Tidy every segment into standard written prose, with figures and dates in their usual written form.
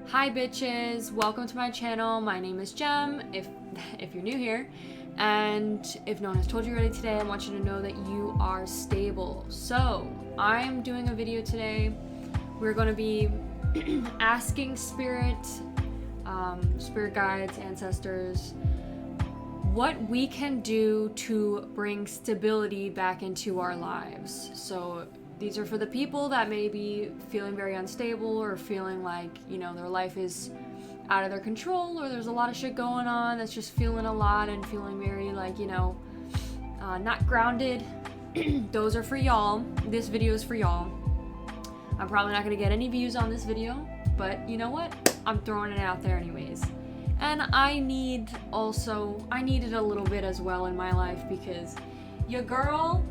Hi bitches, welcome to my channel. My name is Gem, if you're new here. And if no one has told you already today, I want you to know that you are stable. So, I'm doing a video today. We're going to be asking spirit guides, ancestors, what we can do to bring stability back into our lives. So these are for the people that may be feeling very unstable or feeling like, you know, their life is out of their control, or there's a lot of shit going on that's just feeling a lot and feeling very like, you know, not grounded. Those are for y'all. This video is for y'all. I'm probably not going to get any views on this video, but you know what? I'm throwing it out there anyways. And I needed a little bit as well in my life, because your girl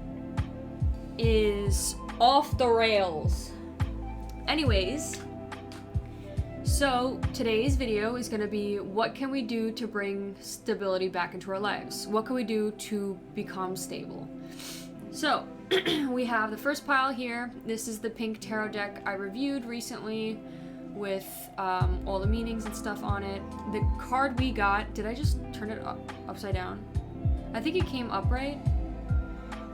is off the rails. Anyways, so today's video is going to be, what can we do to bring stability back into our lives? What can we do to become stable? So we have the first pile here. This is the pink tarot deck I reviewed recently with all the meanings and stuff on it. The card we got, did I just turn it upside down? I think it came upright.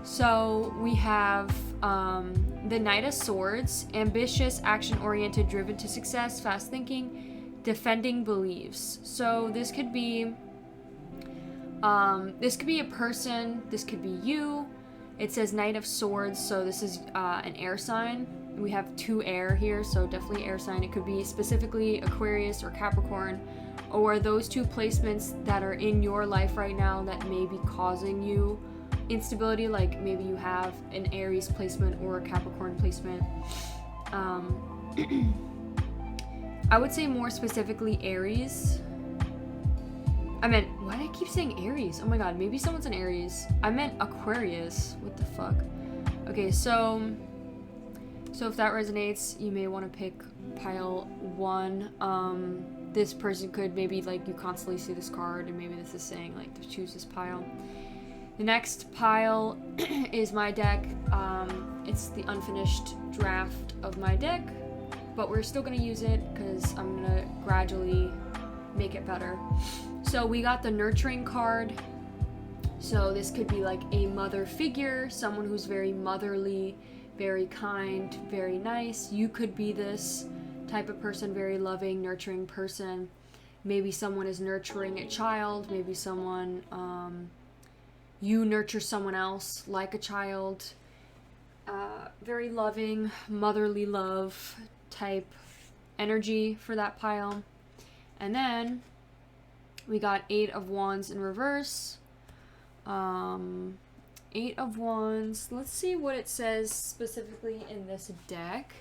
So we have the Knight of Swords, ambitious, action-oriented, driven to success, fast thinking, defending beliefs. So this could be a person, this could be you. It says Knight of Swords, so this is an air sign. We have 2 air here, so definitely air sign. It could be specifically Aquarius or Capricorn, or those 2 placements that are in your life right now that may be causing you instability. Like maybe you have an Aries placement or a Capricorn placement. I would say more specifically Aries. Why did I keep saying Aries? Oh my god, maybe someone's an Aries. I meant Aquarius. What the fuck? Okay, so if that resonates, you may want to pick pile 1. This person could maybe, like, you constantly see this card, and maybe this is saying, like, to choose this pile. The next pile is my deck. It's the unfinished draft of my deck, but we're still going to use it because I'm going to gradually make it better. So we got the nurturing card. So this could be like a mother figure, someone who's very motherly, very kind, very nice. You could be this type of person, very loving, nurturing person. Maybe someone is nurturing a child. Maybe someone, you nurture someone else like a child. Very loving, motherly love type energy for that pile. And then we got 8 of Wands in reverse. 8 of Wands. Let's see what it says specifically in this deck,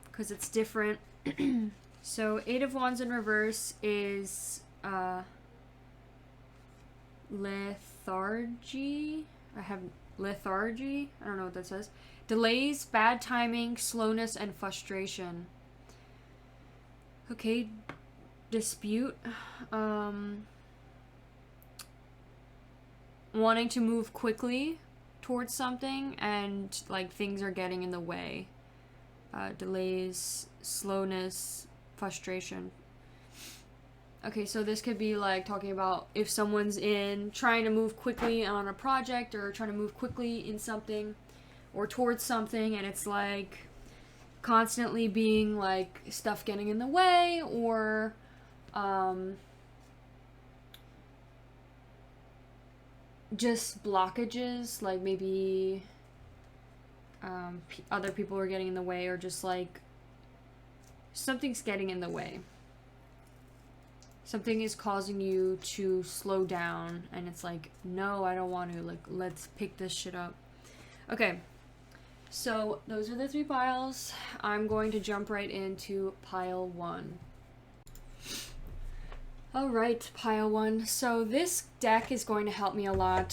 because it's different. So 8 of Wands in reverse is lethargy. I have lethargy. I don't know what that says. Delays, bad timing, slowness, and frustration. Okay. Dispute. Wanting to move quickly towards something, and like things are getting in the way. Delays, slowness, frustration. Okay, so this could be like talking about if someone's trying to move quickly on a project, or trying to move quickly in something or towards something, and it's like constantly being like stuff getting in the way, or just blockages, like maybe other people are getting in the way, or just like something's getting in the way. Something is causing you to slow down, and it's like, no, I don't want to, like, let's pick this shit up. Okay, so those are the 3 piles. I'm going to jump right into pile 1. Alright, pile 1. So this deck is going to help me a lot,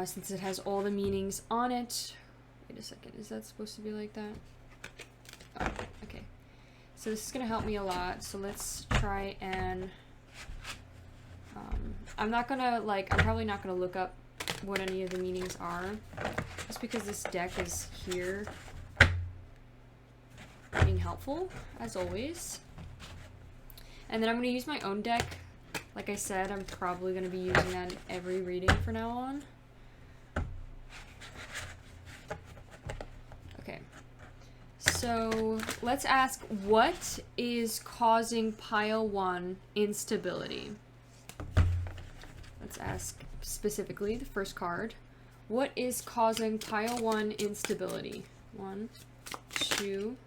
since it has all the meanings on it. Wait a second, is that supposed to be like that? Oh, okay. So this is going to help me a lot, so let's try and... I'm probably not going to look up what any of the meanings are, just because this deck is here being helpful, as always. And then I'm going to use my own deck. Like I said, I'm probably going to be using that in every reading from now on. Okay. So let's ask, what is causing pile 1 instability? Let's ask specifically the first card. What is causing pile 1 instability? 1, 2.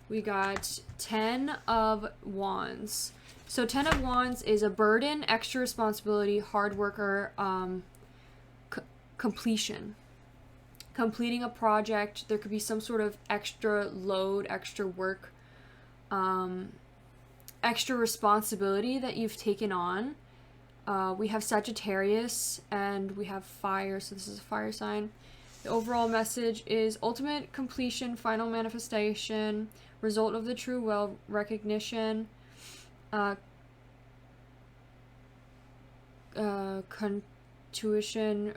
We got 10 of Wands. So 10 of Wands is a burden, extra responsibility, hard worker, completion. Completing a project. There could be some sort of extra load, extra work, extra responsibility that you've taken on. We have Sagittarius and we have fire, so this is a fire sign. The overall message is ultimate completion, final manifestation, result of the true will, recognition, contuition,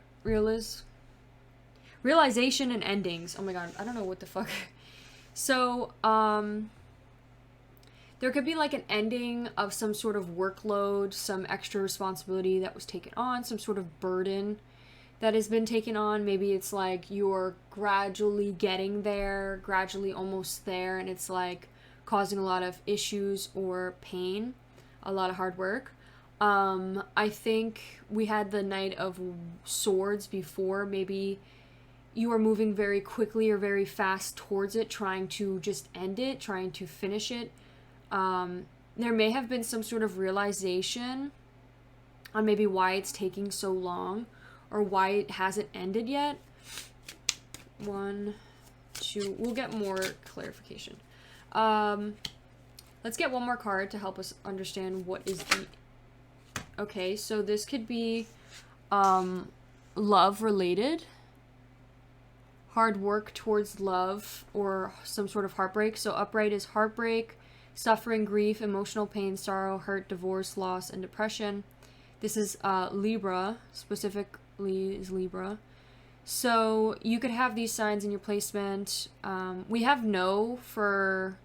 realization, and endings. Oh my god, I don't know what the fuck. So, there could be like an ending of some sort of workload, some extra responsibility that was taken on, some sort of burden that has been taken on. Maybe it's like you're gradually getting there, gradually almost there, and it's like causing a lot of issues or pain, a lot of hard work. I think we had the Knight of Swords before. Maybe you are moving very quickly or very fast towards it, trying to just end it, trying to finish it. There may have been some sort of realization on maybe why it's taking so long or why it hasn't ended yet. 1, 2, we'll get more clarification. Let's get one more card to help us understand what is the... Okay, so this could be love related. Hard work towards love or some sort of heartbreak. So upright is heartbreak, suffering, grief, emotional pain, sorrow, hurt, divorce, loss, and depression. This is Libra, specifically is Libra. So you could have these signs in your placement. We have no for...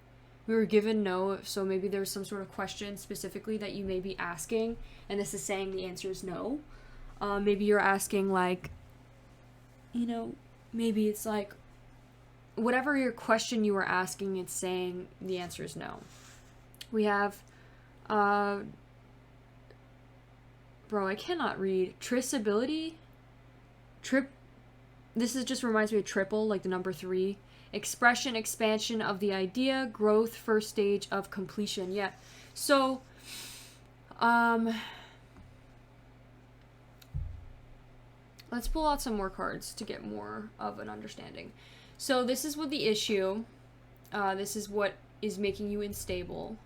We were given no, so maybe there's some sort of question specifically that you may be asking, and this is saying the answer is no. Maybe you're asking, like, you know, maybe it's like, whatever your question you were asking, it's saying the answer is no. We have, bro, I cannot read. Trissability? This is just reminds me of triple, like the number 3. Expression, expansion of the idea, growth, first stage of completion. Yeah. So, let's pull out some more cards to get more of an understanding. So this is what the issue, this is what is making you unstable.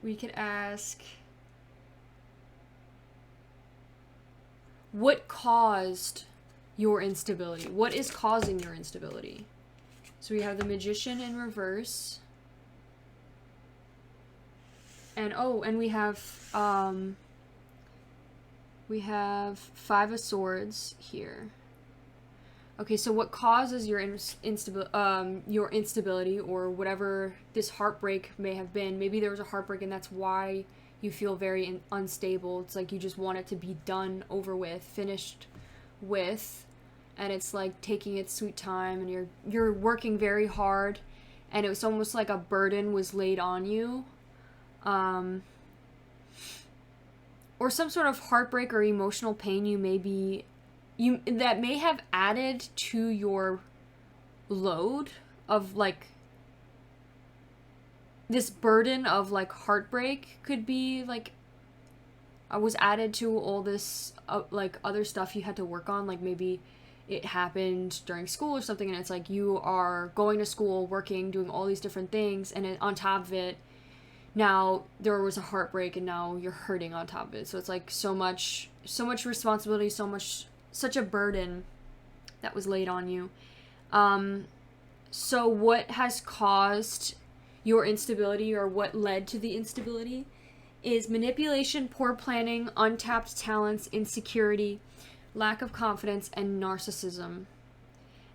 We could ask, what caused your instability? What is causing your instability? So we have the Magician in reverse. And and we have 5 of Swords here. Okay, so what causes your instability or whatever this heartbreak may have been? Maybe there was a heartbreak and that's why you feel very unstable. It's like you just want it to be done, over with, finished with, and it's like taking its sweet time, and you're working very hard, and it was almost like a burden was laid on you, or some sort of heartbreak or emotional pain that may have added to your load of like this burden of like heartbreak. Could be like was added to all this like other stuff you had to work on. Like maybe it happened during school or something, and it's like you are going to school, working, doing all these different things, and on top of it now there was a heartbreak and now you're hurting on top of it. So it's like so much responsibility, such a burden that was laid on you. So what has caused your instability, or what led to the instability, is manipulation, poor planning, untapped talents, insecurity, lack of confidence, and narcissism.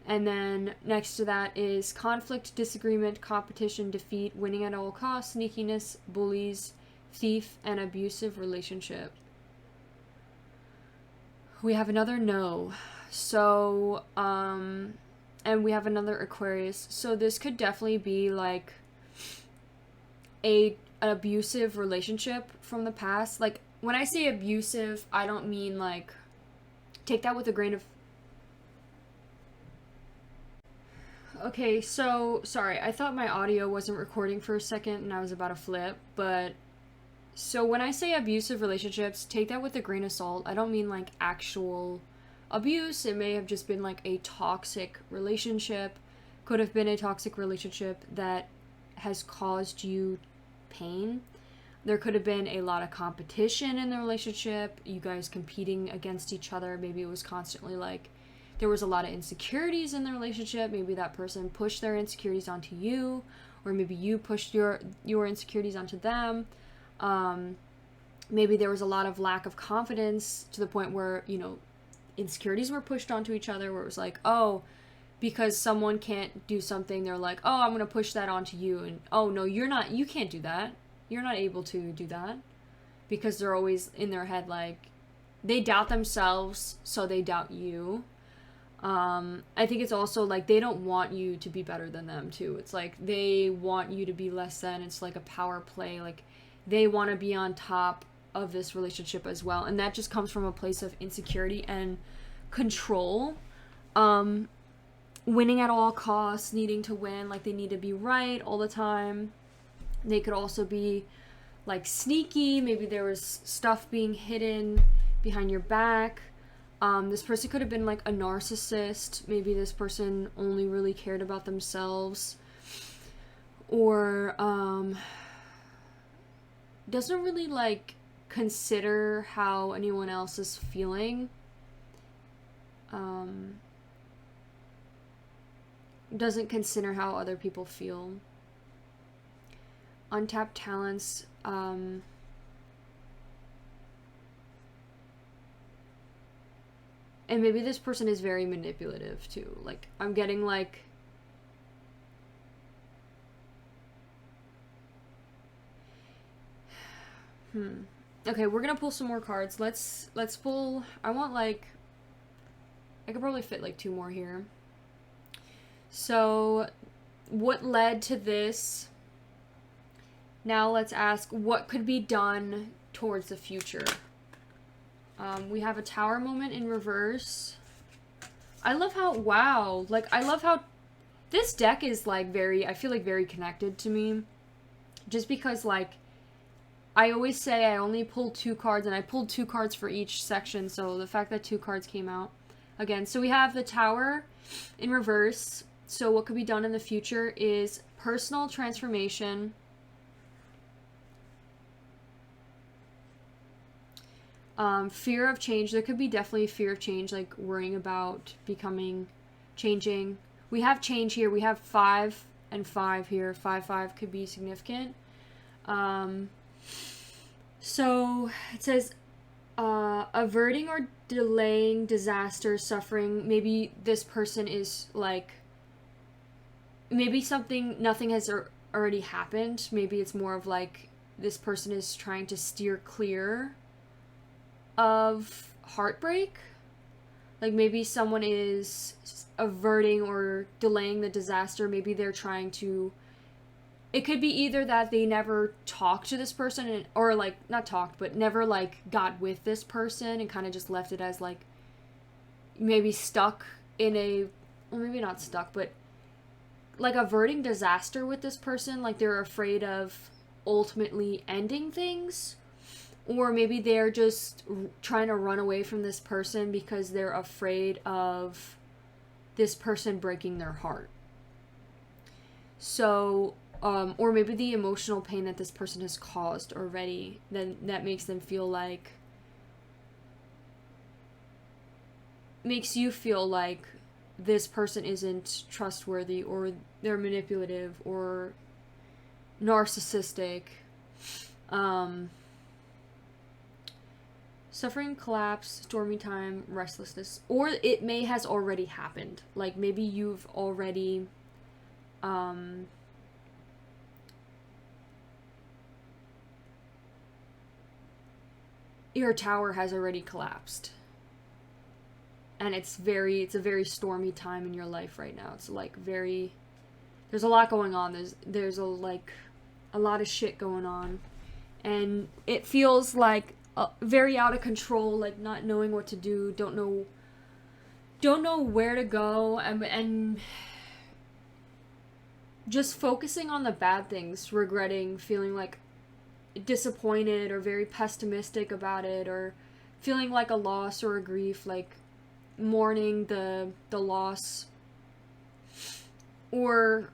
And then next to that is conflict, disagreement, competition, defeat, winning at all costs, sneakiness, bullies, thief, and abusive relationship. We have another no. So, and we have another Aquarius. So this could definitely be like an abusive relationship from the past. Like, when I say abusive, I don't mean like, take that with a grain of... Okay, so, sorry, I thought my audio wasn't recording for a second and I was about to flip, but... So when I say abusive relationships, take that with a grain of salt. I don't mean like actual abuse. It may have just been like a toxic relationship. Could have been a toxic relationship that has caused you pain. There could have been a lot of competition in the relationship, you guys competing against each other. Maybe it was constantly like there was a lot of insecurities in the relationship. Maybe that person pushed their insecurities onto you, or maybe you pushed your insecurities onto them. Maybe there was a lot of lack of confidence to the point where, you know, insecurities were pushed onto each other, where it was like, oh, because someone can't do something, they're like, oh, I'm going to push that onto you. And, oh, no, you can't do that. You're not able to do that. Because they're always in their head, like, they doubt themselves, so they doubt you. I think it's also like they don't want you to be better than them too. It's like they want you to be less than. It's like a power play. Like, they want to be on top of this relationship as well. And that just comes from a place of insecurity and control. Winning at all costs, needing to win, like they need to be right all the time. They could also be like sneaky. Maybe there was stuff being hidden behind your back. This person could have been like a narcissist. Maybe this person only really cared about themselves. Or, doesn't really like consider how anyone else is feeling. Doesn't consider how other people feel. Untapped talents. And maybe this person is very manipulative too. Like, I'm getting like... Okay, we're gonna pull some more cards. Let's pull... I want like... I could probably fit like 2 more here. So, what led to this? Now let's ask, what could be done towards the future? We have a Tower moment in reverse. I love how... Wow. Like, I love how... This deck is like very... I feel like very connected to me. Just because like... I always say I only pulled 2 cards, and I pulled 2 cards for each section, so the fact that 2 cards came out. Again, so we have the Tower in reverse. So what could be done in the future is personal transformation. Fear of change. There could be definitely fear of change, like worrying about changing. We have change here. We have 5 and 5 here. 5 could be significant. So it says averting or delaying disaster, suffering. Maybe this person is like, maybe nothing has already happened. Maybe it's more of like this person is trying to steer clear of heartbreak. Like, maybe someone is averting or delaying the disaster. Maybe they're trying to... It could be either that they never talked to this person, or like, not talked, but never like got with this person and kind of just left it as like maybe stuck in a... Well, maybe not stuck, but like averting disaster with this person. Like, they're afraid of ultimately ending things. Or maybe they're just trying to run away from this person because they're afraid of this person breaking their heart. So, or maybe the emotional pain that this person has caused already, then that makes them feel like... Makes you feel like this person isn't trustworthy, or they're manipulative, or narcissistic. Suffering, collapse, stormy time, restlessness. Or it may has already happened. Like, maybe you've already, your tower has already collapsed. And it's a very stormy time in your life right now. It's like there's a lot going on. There's a lot of shit going on. And it feels like very out of control, like not knowing what to do, don't know where to go, and just focusing on the bad things, regretting, feeling like disappointed or very pessimistic about it, or feeling like a loss or a grief, like mourning the loss, or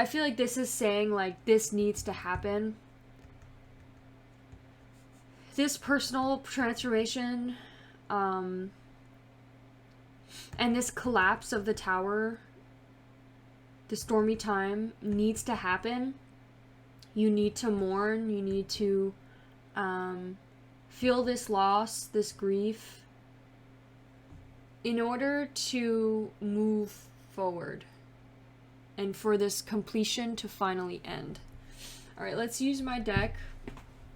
I feel like this is saying, like, this needs to happen. This personal transformation, and this collapse of the tower, the stormy time, needs to happen. You need to mourn. You need to feel this loss, this grief, in order to move forward. And for this completion to finally end. Alright, let's use my deck.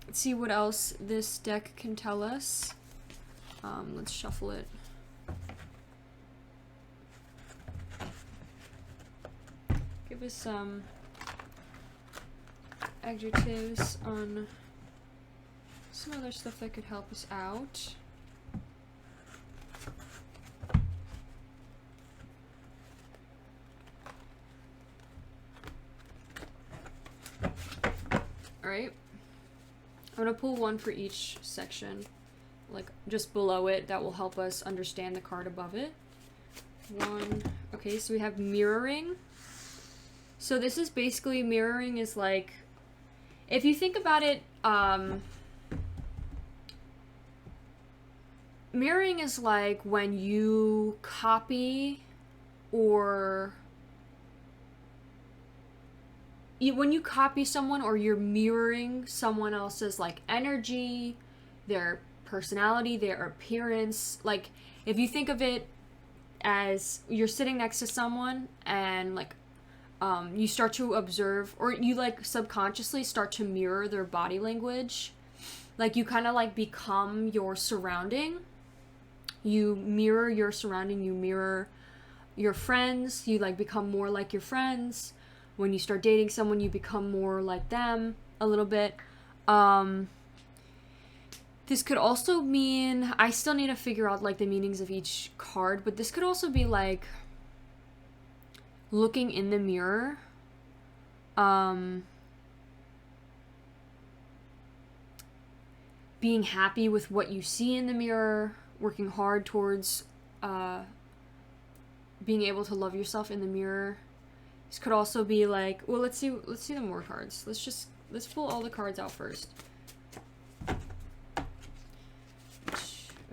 Let's see what else this deck can tell us. Let's shuffle it. Give us some adjectives on some other stuff that could help us out. Alright, I'm going to pull one for each section, like just below it, that will help us understand the card above it. One, okay, so we have mirroring. So this is basically, mirroring is like, if you think about it, mirroring is like when you copy or when you copy someone, or you're mirroring someone else's like energy, their personality, their appearance. Like, if you think of it as you're sitting next to someone and like you start to observe, or you like subconsciously start to mirror their body language, like you kind of like become your surrounding. You mirror your surrounding, you mirror your friends, you like become more like your friends. When you start dating someone, you become more like them a little bit. This could also mean, I still need to figure out like the meanings of each card, but this could also be like looking in the mirror. Being happy with what you see in the mirror, working hard towards being able to love yourself in the mirror. This could also be like, well, let's see the more cards. Let's pull all the cards out first.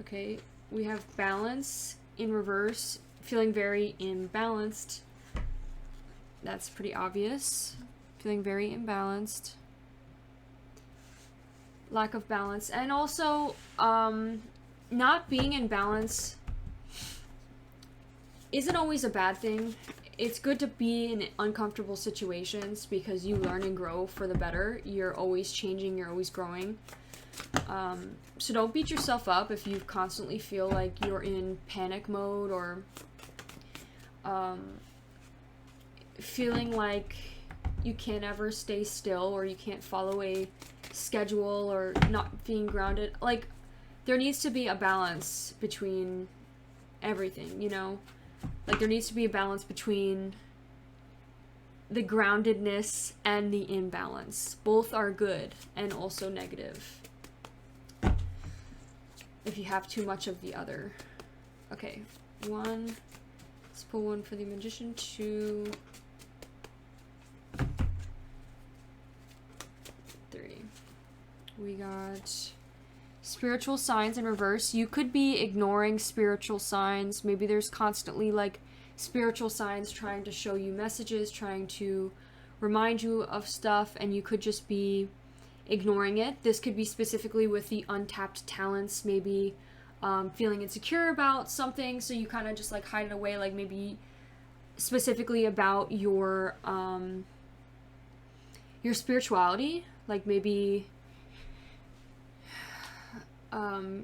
Okay, we have balance in reverse, feeling very imbalanced. That's pretty obvious. Feeling very imbalanced. Lack of balance. And also, not being in balance isn't always a bad thing. It's good to be in uncomfortable situations because you learn and grow for the better. You're always changing, you're always growing. So don't beat yourself up if you constantly feel like you're in panic mode, or feeling like you can't ever stay still, or you can't follow a schedule, or not being grounded. Like, there needs to be a balance between everything, you know? Like, there needs to be a balance between the groundedness and the imbalance. Both are good and also negative if you have too much of the other. Okay, one. Let's pull one for the Magician. 2, 3. We got spiritual signs in reverse. You could be ignoring spiritual signs. Maybe there's constantly like spiritual signs trying to show you messages, trying to remind you of stuff, and you could just be ignoring it. This could be specifically with the untapped talents, maybe feeling insecure about something, so you kind of just like hide it away, like maybe specifically about your spirituality, like maybe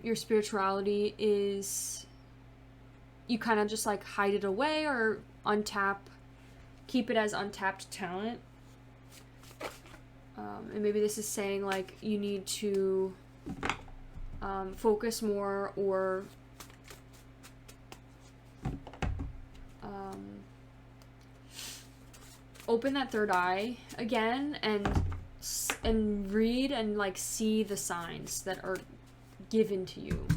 your spirituality is, you kind of just like hide it away or keep it as untapped talent. And maybe this is saying like you need to focus more, or open that third eye again and read and like see the signs that are given to you.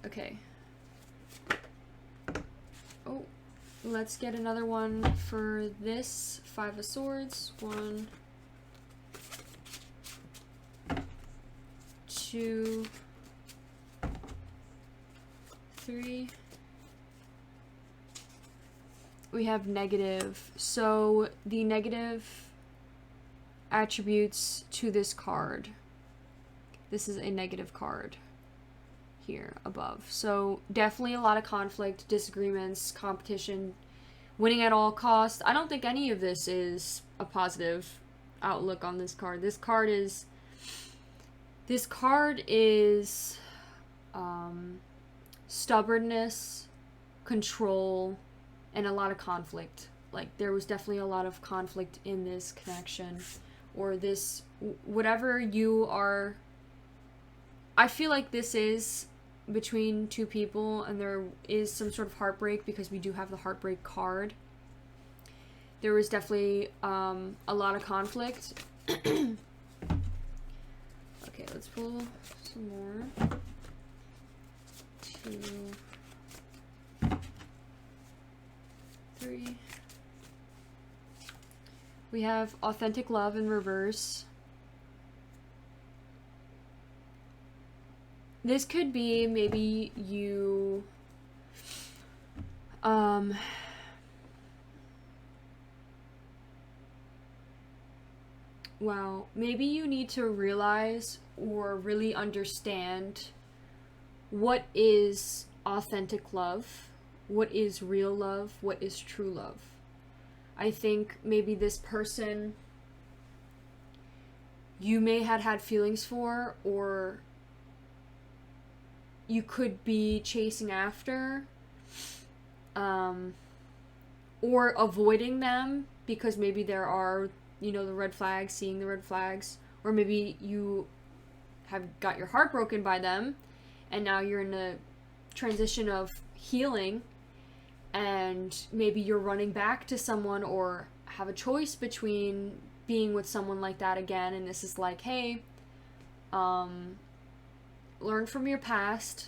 Okay. Oh, let's get another one for this. 5 of Swords. 1, 2, 3. We have negative. So the negative attributes to this card. This is a negative card here above. So definitely a lot of conflict, disagreements, competition, winning at all costs. I don't think any of this is a positive outlook on this card. This card is stubbornness, control, and a lot of conflict. Like there was definitely a lot of conflict in this connection, or this, whatever you are. I feel like this is between two people, and there is some sort of heartbreak, because we do have the heartbreak card. There was definitely a lot of conflict. Okay, let's pull some more. 2, 3. We have authentic love in reverse. This could be maybe you wow, maybe you need to realize or really understand what is authentic love, what is real love, what is true love. I think maybe this person you may have had feelings for, or you could be chasing after, or avoiding them because maybe there are, the red flags, seeing the red flags, or maybe you have got your heart broken by them, and now you're in a transition of healing, and maybe you're running back to someone, or have a choice between being with someone like that again, and this is like, hey, learn from your past,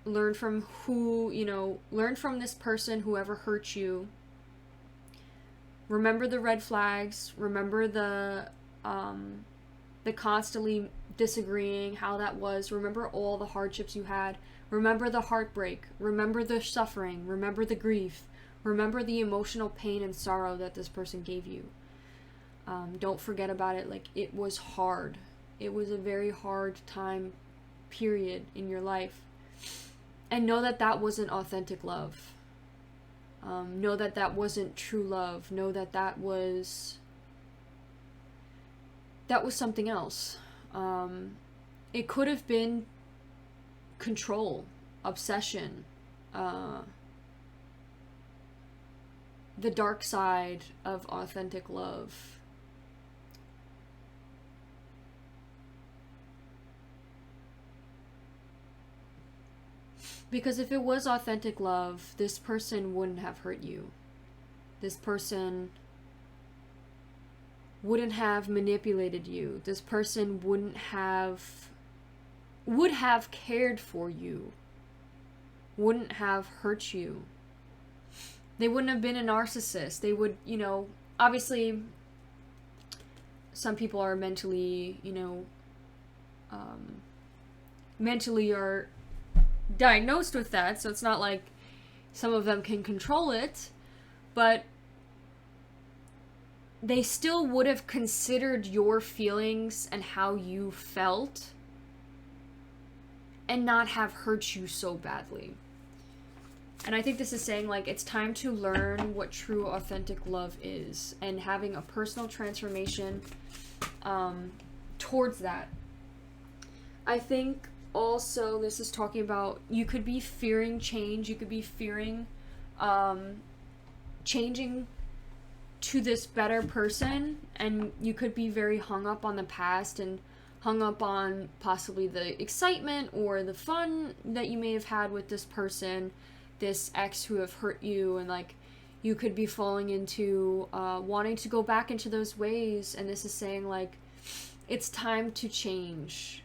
learn from learn from this person, whoever hurt you. Remember the red flags, remember the constantly disagreeing, how that was, remember all the hardships you had, remember the heartbreak, remember the suffering, remember the grief, remember the emotional pain and sorrow that this person gave you. Don't forget about it. Like, it was hard. It was a very hard time period in your life. And know that that wasn't authentic love. Know that that wasn't true love. Know that that was something else. It could have been control, obsession, the dark side of authentic love. Because if it was authentic love, this person wouldn't have hurt you. This person wouldn't have manipulated you. This person would have cared for you. Wouldn't have hurt you. They wouldn't have been a narcissist. They would, obviously some people are mentally are diagnosed with that, so it's not like some of them can control it, but they still would have considered your feelings and how you felt and not have hurt you so badly. And I think this is saying, like, it's time to learn what true, authentic love is and having a personal transformation towards that. I think also this is talking about you could be fearing change. You could be fearing changing to this better person, and you could be very hung up on the past and hung up on possibly the excitement or the fun that you may have had with this person, this ex who have hurt you, and like you could be falling into wanting to go back into those ways. And this is saying, like, it's time to change.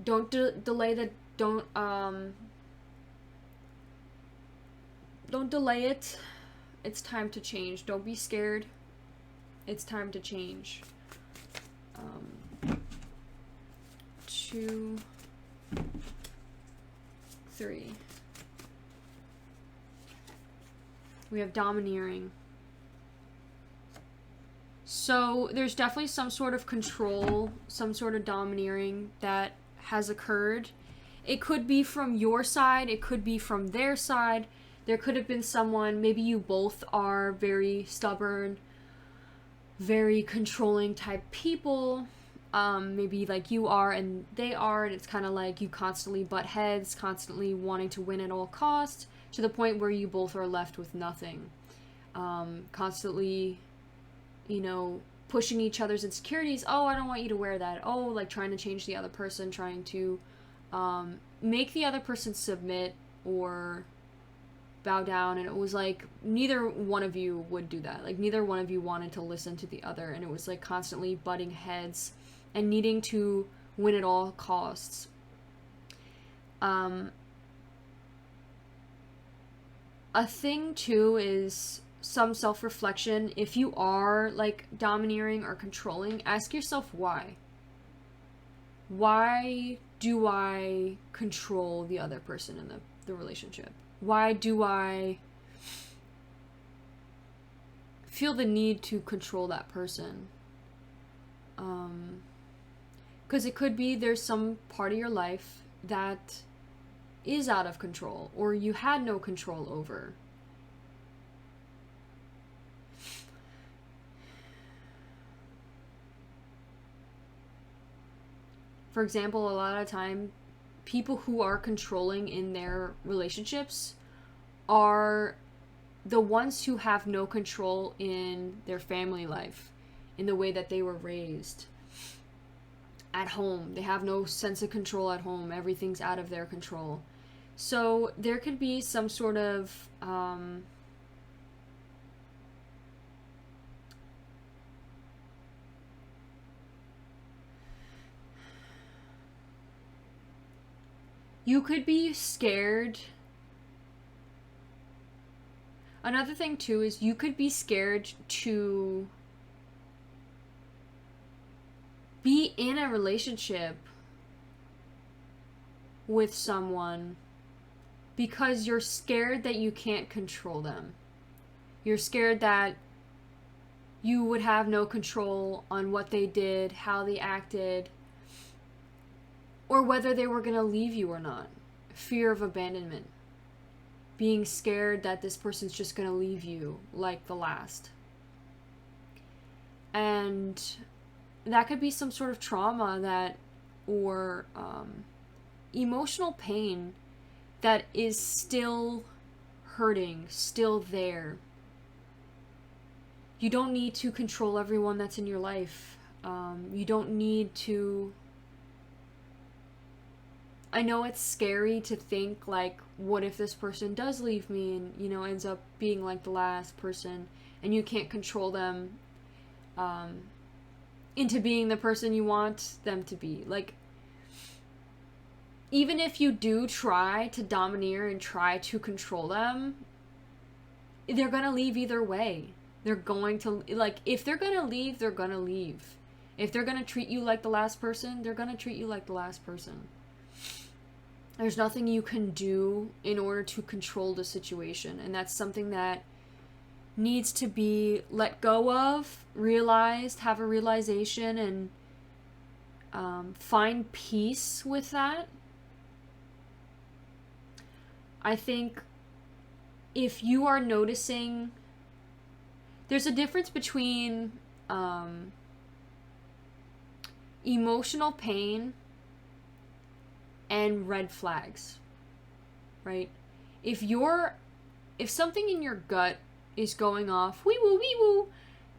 Don't delay the don't delay it. It's time to change. Don't be scared. It's time to change. 2, 3. We have domineering. So there's definitely some sort of control, some sort of domineering that has occurred. It could be from your side, it could be from their side. There could have been someone, maybe you both are very stubborn, very controlling type people. Maybe like you are and they are, and it's kind of like you constantly butt heads, constantly wanting to win at all costs, to the point where you both are left with nothing. Constantly, you know, pushing each other's insecurities. Oh, I don't want you to wear that. Oh, like trying to change the other person, trying to make the other person submit or bow down. And it was like neither one of you would do that. Like neither one of you wanted to listen to the other, and it was like constantly butting heads and needing to win at all costs. A thing too is some self-reflection. If you are like domineering or controlling, ask yourself why. Why do I control the other person in the relationship? Why do I feel the need to control that person? Because it could be there's some part of your life that is out of control, or you had no control over. For example, a lot of time, people who are controlling in their relationships are the ones who have no control in their family life, in the way that they were raised. At home, they have no sense of control at home. Everything's out of their control. So there could be some sort of you could be scared. Another thing too is you could be scared to be in a relationship with someone because you're scared that you can't control them. You're scared that you would have no control on what they did, how they acted, or whether they were going to leave you or not. Fear of abandonment. Being scared that this person's just going to leave you like the last. And that could be some sort of trauma that, or emotional pain that is still hurting, still there. You don't need to control everyone that's in your life. You don't need to... I know it's scary to think, like, what if this person does leave me and, you know, ends up being like the last person, and you can't control them into being the person you want them to be. Like, even if you do try to domineer and try to control them, they're gonna leave either way. They're going to, like, if they're gonna leave, they're gonna leave. If they're gonna treat you like the last person, they're gonna treat you like the last person. There's nothing you can do in order to control the situation, and that's something that needs to be let go of, realized, have a realization, and find peace with that. I think if you are noticing, there's a difference between emotional pain and red flags, right? If something in your gut is going off, wee woo,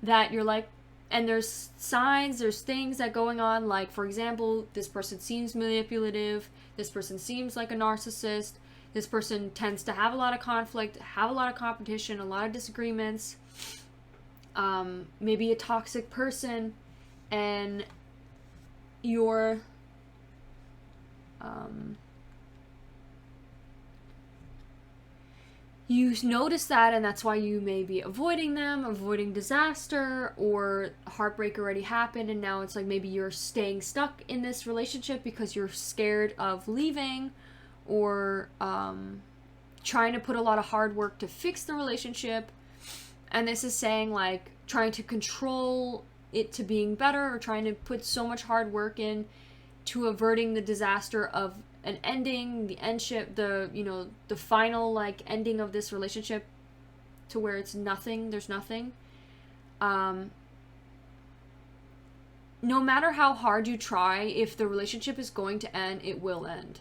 that you're like, and there's signs, there's things that going on, like, for example, this person seems manipulative, this person seems like a narcissist, this person tends to have a lot of conflict, have a lot of competition, a lot of disagreements, maybe a toxic person, and you're you notice that, and that's why you may be avoiding them, avoiding disaster, or heartbreak already happened, and now it's like maybe you're staying stuck in this relationship because you're scared of leaving, or trying to put a lot of hard work to fix the relationship. And this is saying, like, trying to control it to being better, or trying to put so much hard work in to averting the disaster of an ending, the final, like, ending of this relationship, to where it's nothing, there's nothing. No matter how hard you try, if the relationship is going to end, it will end.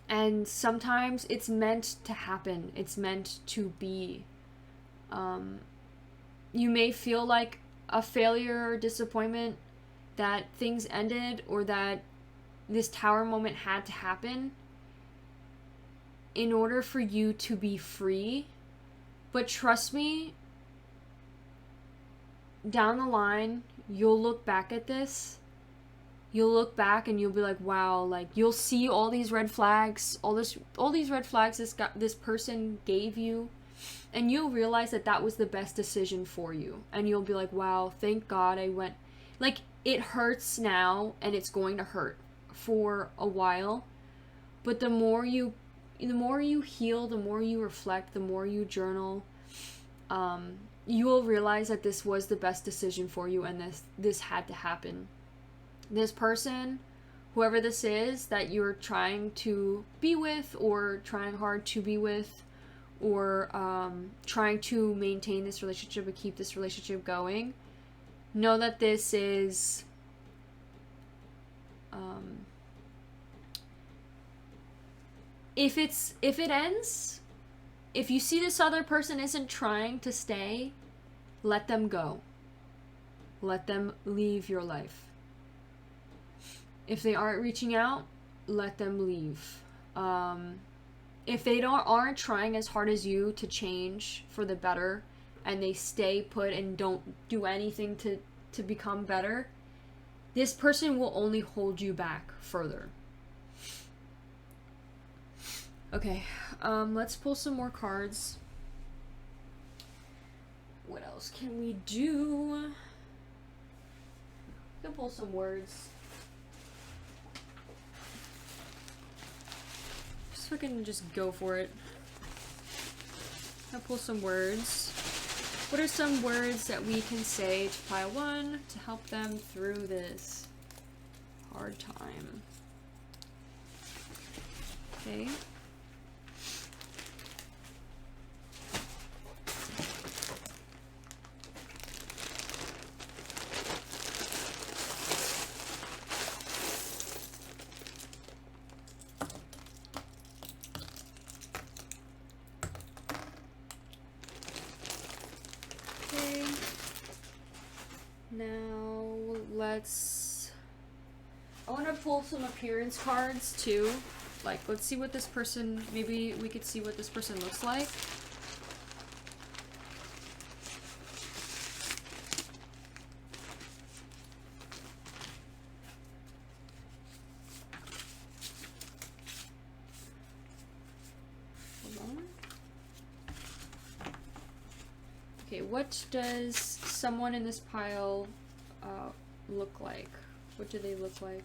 And sometimes it's meant to happen. It's meant to be. You may feel like a failure or disappointment that things ended, or that this tower moment had to happen in order for you to be free. But trust me, down the line, you'll look back at this. You'll look back and you'll be like, wow, like, you'll see all these red flags, all these red flags this person gave you, and you'll realize that was the best decision for you. And you'll be like, wow, thank God I went. Like, it hurts now, and it's going to hurt for a while, but the more you heal, the more you reflect, the more you journal, you will realize that this was the best decision for you, and this had to happen. This person, whoever this is that you're trying to be with, or trying hard to be with, or trying to maintain this relationship or keep this relationship going, know that this is if it ends, if you see this other person isn't trying to stay, let them go. Let them leave your life. If they aren't reaching out, let them leave. If they aren't trying as hard as you to change for the better, and they stay put and don't do anything to become better, this person will only hold you back further. Okay, let's pull some more cards. What else can we do? We can pull some words. Just fucking just go for it. I'll pull some words. What are some words that we can say to pile one to help them through this hard time? Okay. I want to pull some appearance cards too. Like, let's see what this person, maybe we could see what this person looks like. Hold on. Okay, what does someone in this pile look like? What do they look like?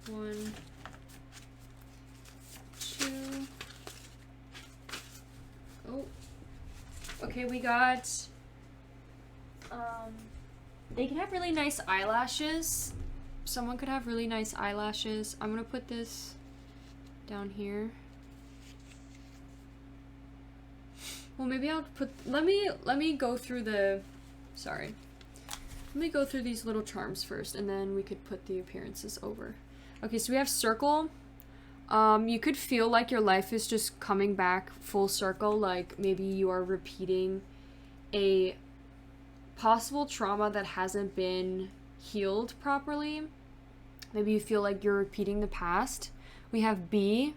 1, 2. Oh. Okay, we got, they can have really nice eyelashes. Someone could have really nice eyelashes. I'm gonna put this down here. Well, maybe I'll put, let me go through the, sorry. Let me go through these little charms first, and then we could put the appearances over. Okay, so we have circle. You could feel like your life is just coming back full circle, like maybe you are repeating a possible trauma that hasn't been healed properly. Maybe you feel like you're repeating the past. We have B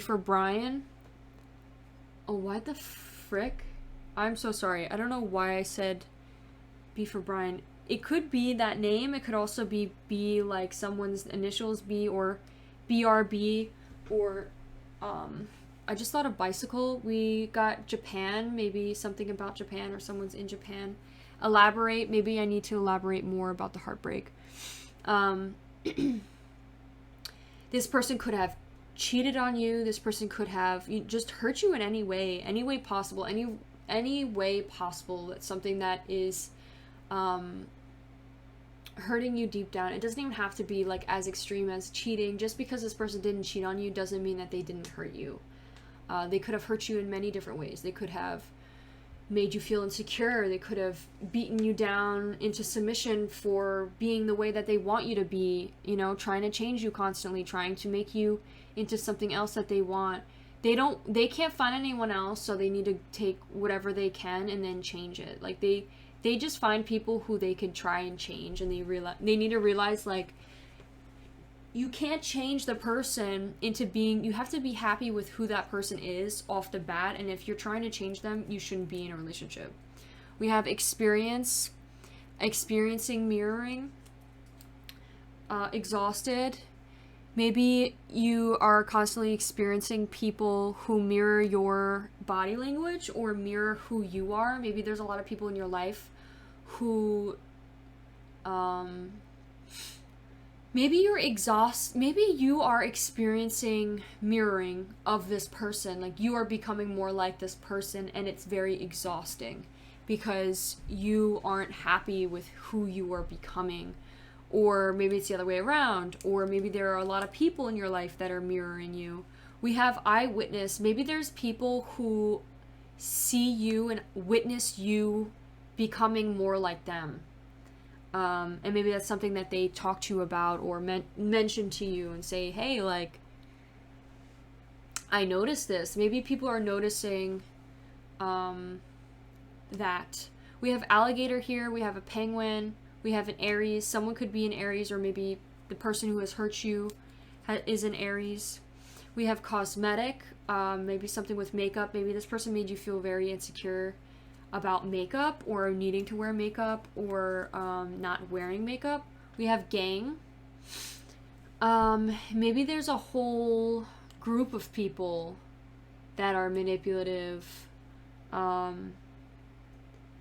for Brian. Oh, what the frick? I'm so sorry. I don't know why I said B for Brian. It could be that name. It could also be B, like someone's initials, B, or BRB, or I just thought of bicycle. We got Japan, maybe something about Japan, or someone's in Japan. Elaborate. Maybe I need to elaborate more about the heartbreak. This person could have cheated on you. This person could have just hurt you in any way possible, any way possible. That's something that is hurting you deep down. It doesn't even have to be like as extreme as cheating. Just because this person didn't cheat on you doesn't mean that they didn't hurt you. They could have hurt you in many different ways. They could have made you feel insecure. They could have beaten you down into submission for being the way that they want you to be, you know, trying to change you constantly, trying to make you into something else that they want. They can't find anyone else, so they need to take whatever they can and then change it. Like they just find people who they could try and change, and they need to realize, like, you can't change the person into being, you have to be happy with who that person is off the bat, and if you're trying to change them, you shouldn't be in a relationship. We have experiencing mirroring, exhausted. Maybe you are constantly experiencing people who mirror your body language or mirror who you are. Maybe there's a lot of people in your life who, maybe you are experiencing mirroring of this person. Like you are becoming more like this person, and it's very exhausting because you aren't happy with who you are becoming. Or maybe it's the other way around, or maybe there are a lot of people in your life that are mirroring you. We have eyewitness. Maybe there's people who see you and witness you becoming more like them. And maybe that's something that they talk to you about or mention to you and say, hey, like, I noticed this. Maybe people are noticing that. We have alligator here. We have a penguin. We have an Aries. Someone could be an Aries, or maybe the person who has hurt you is an Aries. We have cosmetic, maybe something with makeup. Maybe this person made you feel very insecure about makeup, or needing to wear makeup, or not wearing makeup. We have gang. Maybe there's a whole group of people that are manipulative,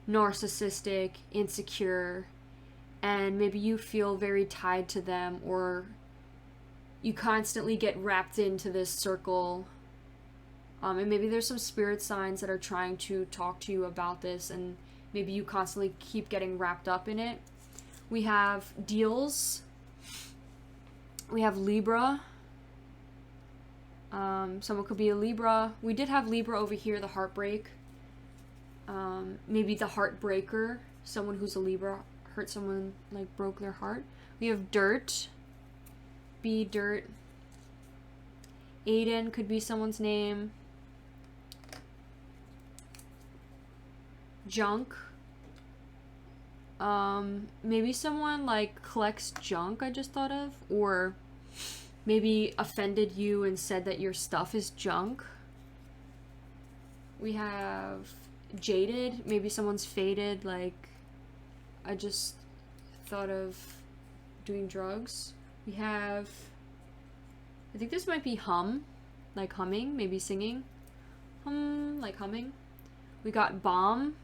narcissistic, insecure, and maybe you feel very tied to them, or you constantly get wrapped into this circle. And maybe there's some spirit signs that are trying to talk to you about this, and maybe you constantly keep getting wrapped up in it. We have deals. We have Libra. Someone could be a Libra. We did have Libra over here, the heartbreak. Maybe the heartbreaker. Someone who's a Libra hurt someone, like broke their heart. We have dirt. B, dirt. Aiden could be someone's name. Junk. Maybe someone like collects junk, I just thought of, or maybe offended you and said that your stuff is junk. We have jaded. Maybe someone's faded, like, I just thought of doing drugs. We have, I think this might be hum, like humming, maybe singing. Like humming. We got bomb.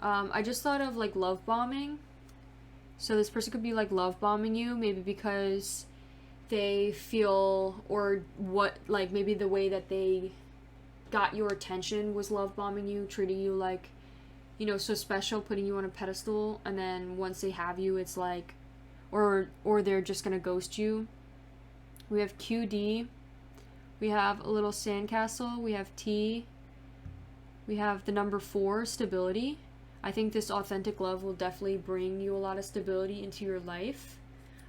I just thought of like love bombing. So this person could be like love bombing you, maybe because they feel, or what, like maybe the way that they got your attention was love bombing you, treating you like, you know, so special, putting you on a pedestal, and then once they have you, it's like, or they're just gonna ghost you. We have QD, we have a little sandcastle, we have T, we have the number 4, stability. I think this authentic love will definitely bring you a lot of stability into your life.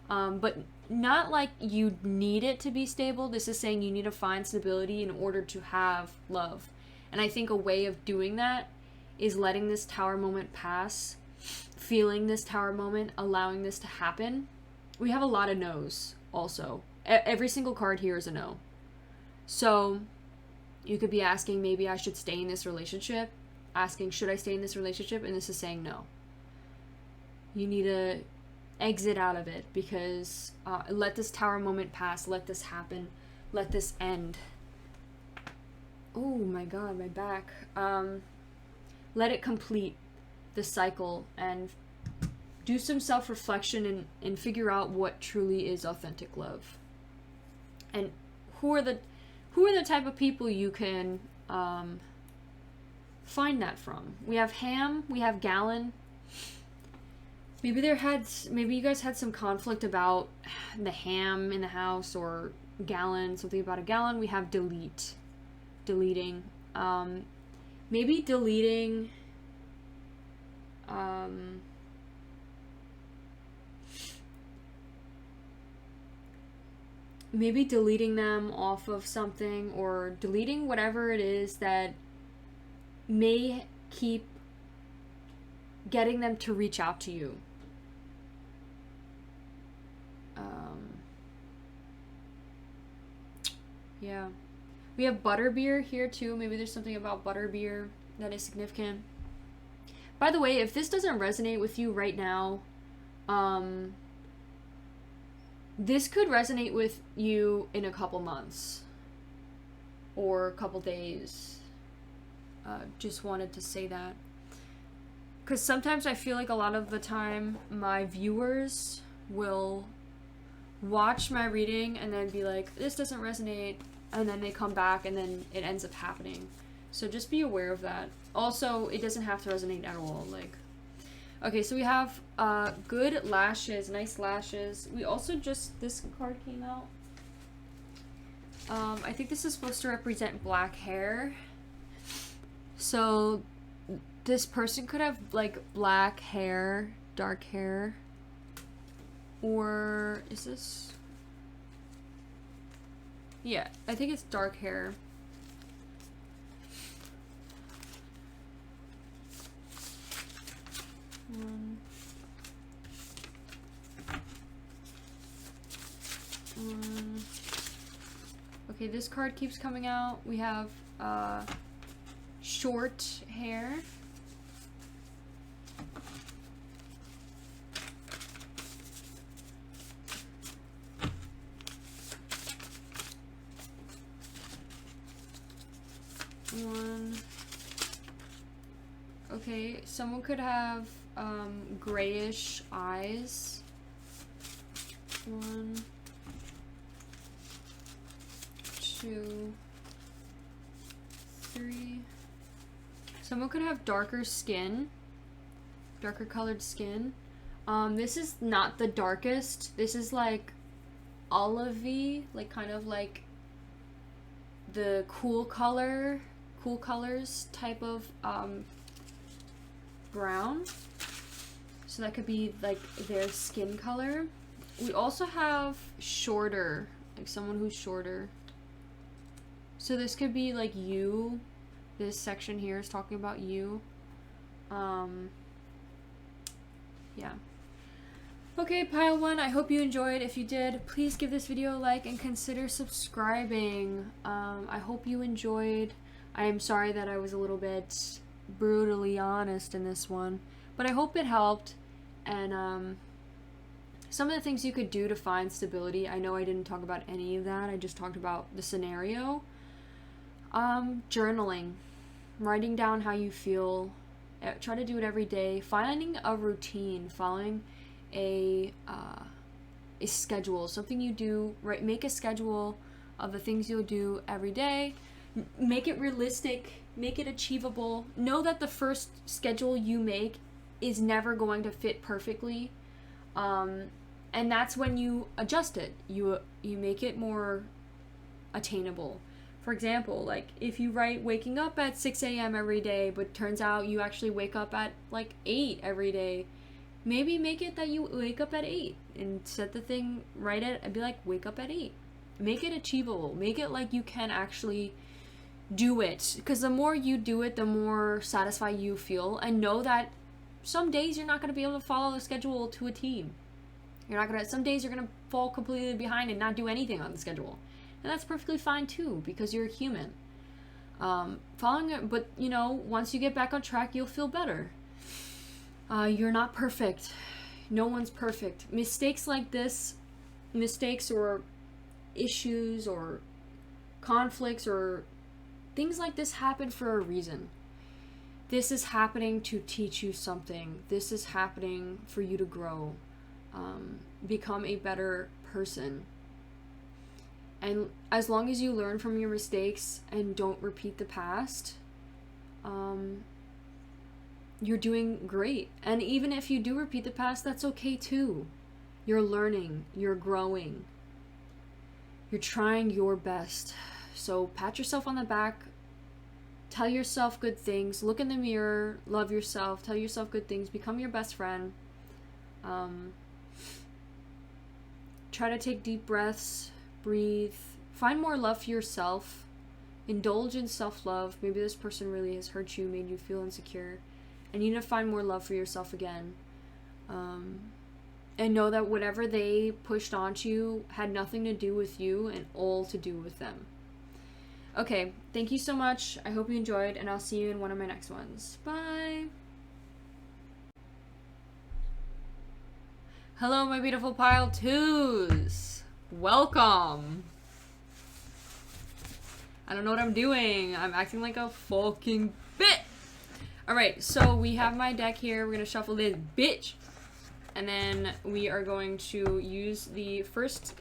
But not like you need it to be stable. This is saying you need to find stability in order to have love. And I think a way of doing that is letting this tower moment pass, feeling this tower moment, allowing this to happen. We have a lot of no's also. Every single card here is a no. So you could be asking, maybe I should stay in this relationship. Asking, should I stay in this relationship? And this is saying no. You need to exit out of it, because let this tower moment pass, let this happen, let this end. Oh my god, my back. Let it complete the cycle and do some self-reflection and figure out what truly is authentic love. And who are the type of people you can find that from. We have ham, we have gallon. Maybe you guys had some conflict about the ham in the house, or gallon, something about a gallon. We have deleting. Maybe deleting maybe deleting them off of something, or deleting whatever it is that may keep getting them to reach out to you. Yeah. We have butterbeer here too. Maybe there's something about butterbeer that is significant. By the way, if this doesn't resonate with you right now, this could resonate with you in a couple months or a couple days. Just wanted to say that. Because sometimes I feel like a lot of the time my viewers will watch my reading and then be like, this doesn't resonate, and then they come back and then it ends up happening. So just be aware of that. Also, it doesn't have to resonate at all. Like, okay, so we have good lashes, nice lashes. We also this card came out. I think this is supposed to represent black hair. So this person could have like black hair, dark hair, or is this? Yeah, I think it's dark hair. Okay, this card keeps coming out. We have short hair. Okay, someone could have grayish eyes. 1, 2, 3. Someone could have darker skin, darker colored skin. This is not the darkest. This is like olivey, like kind of like the cool colors type of brown. So that could be like their skin color. We also have shorter, like someone who's shorter. So this could be like you. This section here is talking about you. Yeah. Okay, pile 1, I hope you enjoyed. If you did, please give this video a like and consider subscribing. I hope you enjoyed. I am sorry that I was a little bit brutally honest in this one, but I hope it helped. And some of the things you could do to find stability, I know I didn't talk about any of that. I just talked about the scenario. Journaling, writing down how you feel. Try to do it every day. Finding a routine, following a schedule, something you do, right? Make a schedule of the things you'll do every day. Make it realistic, make it achievable. Know that the first schedule you make is never going to fit perfectly. And that's when you adjust it. You make it more attainable. For example, like if you write waking up at 6 a.m. every day, but turns out you actually wake up at like 8 every day, maybe make it that you wake up at 8 and set the thing right at, and be like, wake up at 8. Make it achievable. Make it like you can actually do it. Because the more you do it, the more satisfied you feel. And know that some days you're not going to be able to follow the schedule to a T. Some days you're going to fall completely behind and not do anything on the schedule. And that's perfectly fine too, because you're a human. Following it, but you know, once you get back on track, you'll feel better. You're not perfect. No one's perfect. Mistakes like this, mistakes or issues or conflicts or things like this happen for a reason. This is happening to teach you something. This is happening for you to grow, become a better person. And as long as you learn from your mistakes and don't repeat the past, you're doing great. And even if you do repeat the past, that's okay too. You're learning, you're growing, you're trying your best. So pat yourself on the back, tell yourself good things, look in the mirror, love yourself, tell yourself good things, become your best friend. Try to take deep breaths. Breathe. Find more love for yourself. Indulge in self-love. Maybe this person really has hurt you, made you feel insecure. And you need to find more love for yourself again. And know that whatever they pushed onto you had nothing to do with you and all to do with them. Okay, thank you so much. I hope you enjoyed, and I'll see you in one of my next ones. Bye! Hello, my beautiful pile twos! Welcome! I don't know what I'm doing. I'm acting like a fucking bitch! Alright, so we have my deck here. We're gonna shuffle this bitch. And then we are going to use the first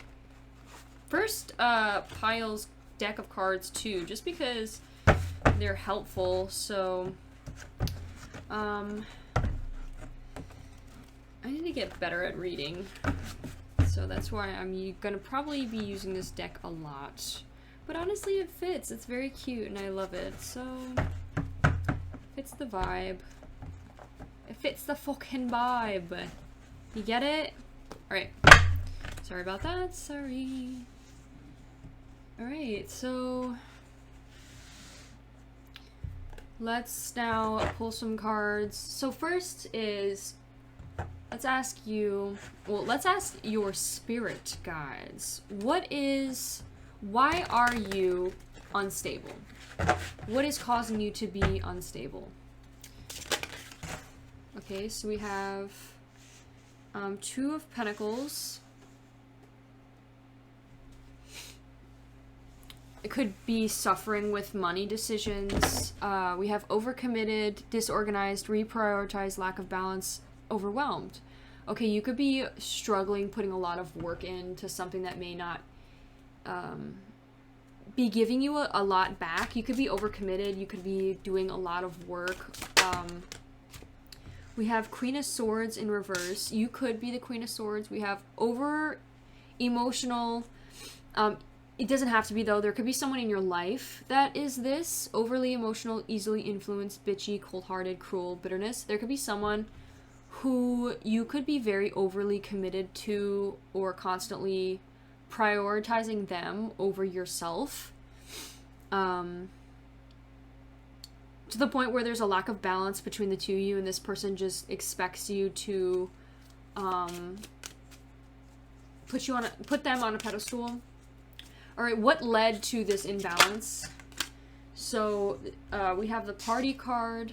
pile's deck of cards too, just because they're helpful. So, I need to get better at reading. So that's why I'm gonna probably be using this deck a lot. But honestly, it fits. It's very cute and I love it. So, fits the vibe. It fits the fucking vibe. You get it? Alright. Sorry about that. Sorry. Alright, so let's now pull some cards. So first is, let's ask your spirit guides. Why are you unstable? What is causing you to be unstable? Okay, so we have Two of Pentacles. It could be suffering with money decisions. We have overcommitted, disorganized, reprioritized, lack of balance, overwhelmed. Okay, you could be struggling, putting a lot of work into something that may not be giving you a lot back. You could be overcommitted. You could be doing a lot of work. We have Queen of Swords in reverse. You could be the Queen of Swords. We have over emotional. It doesn't have to be, though. There could be someone in your life that is this. Overly emotional, easily influenced, bitchy, cold-hearted, cruel, bitterness. There could be someone who you could be very overly committed to or constantly prioritizing them over yourself. To the point where there's a lack of balance between the two of you and this person just expects you to put them on a pedestal. Alright, what led to this imbalance? So, we have the Party card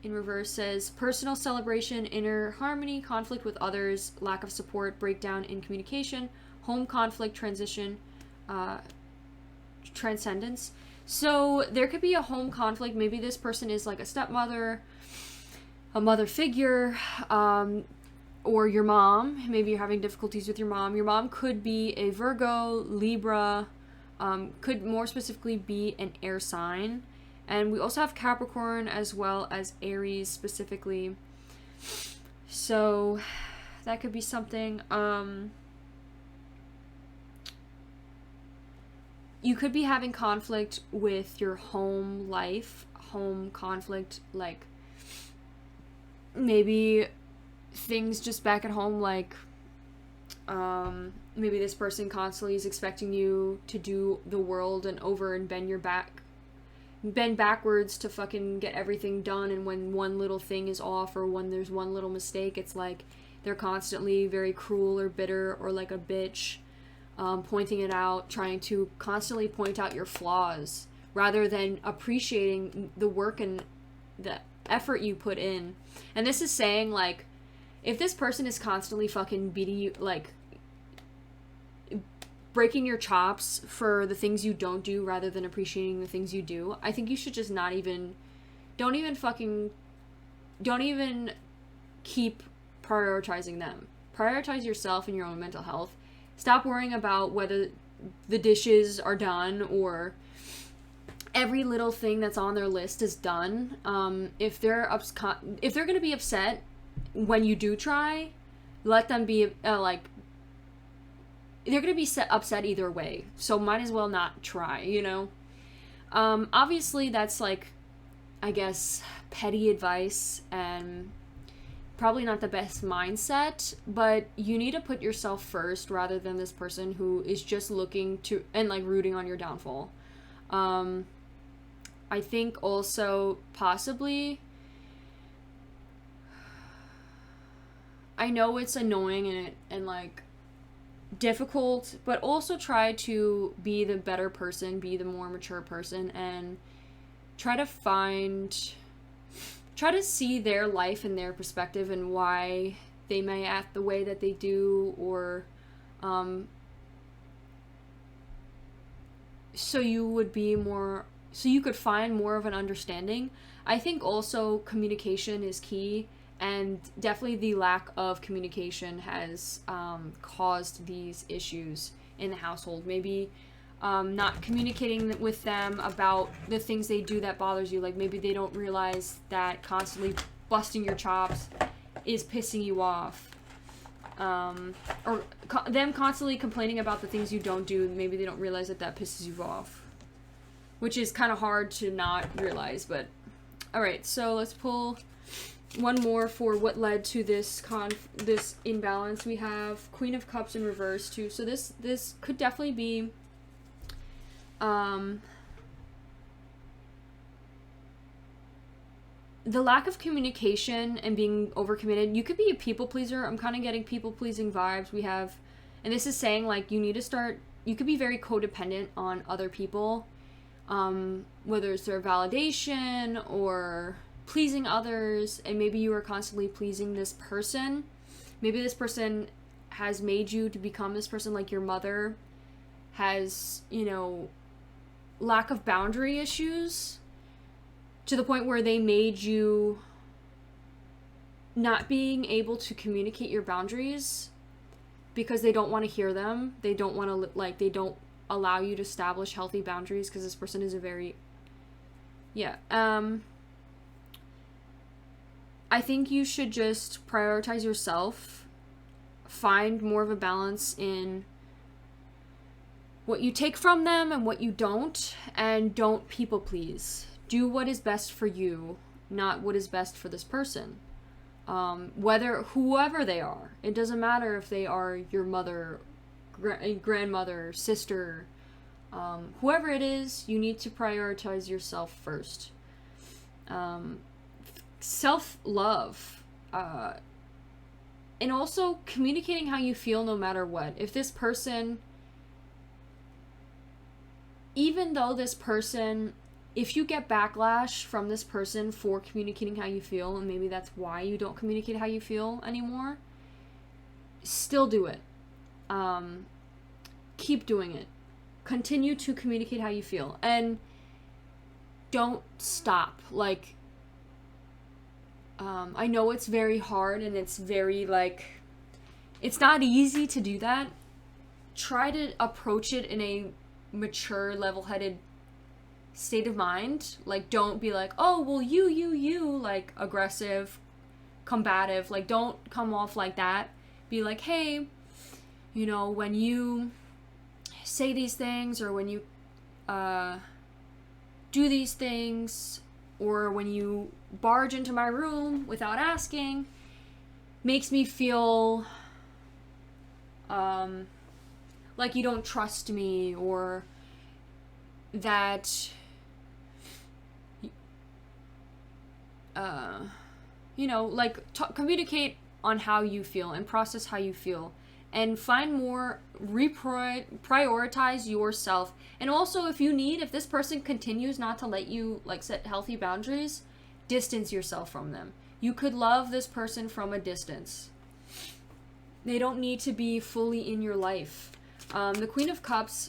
in reverse. Says, personal celebration, inner harmony, conflict with others, lack of support, breakdown in communication, home conflict, transition, transcendence. So, there could be a home conflict. Maybe this person is like a stepmother, a mother figure, or your mom. Maybe you're having difficulties with your mom. Your mom could be a Virgo, Libra, Could more specifically be an air sign. And we also have Capricorn as well as Aries specifically. So that could be something. You could be having conflict with your home life, home conflict, like maybe things just back at home, like maybe this person constantly is expecting you to do the world and over and bend backwards to fucking get everything done, and when one little thing is off or when there's one little mistake, it's like they're constantly very cruel or bitter or like a bitch, pointing it out, trying to constantly point out your flaws rather than appreciating the work and the effort you put in. And this is saying, like, if this person is constantly fucking beating you, like breaking your chops for the things you don't do rather than appreciating the things you do, I think you should just don't even keep prioritizing them. Prioritize yourself and your own mental health. Stop worrying about whether the dishes are done or every little thing that's on their list is done. If they're going to be upset when you do try, let them be they're going to be upset either way. So might as well not try, you know? Obviously that's like, I guess, petty advice and probably not the best mindset, but you need to put yourself first rather than this person who is just looking to and like rooting on your downfall. I think also possibly, I know it's annoying and like difficult, but also try to be the better person, be the more mature person, and try to see their life and their perspective and why they may act the way that they do, or so you could find more of an understanding. I think also communication is key, and definitely the lack of communication has caused these issues in the household. Maybe not communicating with them about the things they do that bothers you. Like maybe they don't realize that constantly busting your chops is pissing you off. Or them constantly complaining about the things you don't do. Maybe they don't realize that pisses you off. Which is kind of hard to not realize, but... Alright, so let's pull one more for what led to this imbalance. We have Queen of Cups in reverse, too. So this could definitely be... the lack of communication and being overcommitted. You could be a people pleaser. I'm kind of getting people pleasing vibes. We have, and this is saying like you could be very codependent on other people, whether it's their validation or pleasing others, and maybe you are constantly pleasing this person. Maybe this person has made you to become this person, like your mother has, lack of boundary issues to the point where they made you not being able to communicate your boundaries because they don't want to hear them. They don't want to, they don't allow you to establish healthy boundaries because this person is I think you should just prioritize yourself, find more of a balance in what you take from them and what you don't, and don't people please. Do what is best for you, not what is best for this person. Whoever they are. It doesn't matter if they are your mother, grandmother, sister, whoever it is, you need to prioritize yourself first. Self-love. And also communicating how you feel no matter what. If this person... Even though this person... If you get backlash from this person for communicating how you feel, and maybe that's why you don't communicate how you feel anymore, still do it. Keep doing it. Continue to communicate how you feel. And don't stop. I know it's very hard and it's very, it's not easy to do that. Try to approach it in a mature, level-headed state of mind. Like, don't be like, oh, well, you, like, aggressive, combative. Like, don't come off like that. Be like, hey, you know, when you say these things, or when you do these things, or when you barge into my room without asking, makes me feel like you don't trust me, or that you know, like, communicate on how you feel and process how you feel, and find more, prioritize yourself. And also, if this person continues not to let you, like, set healthy boundaries, distance yourself from them. You could love this person from a distance. They don't need to be fully in your life. The Queen of Cups,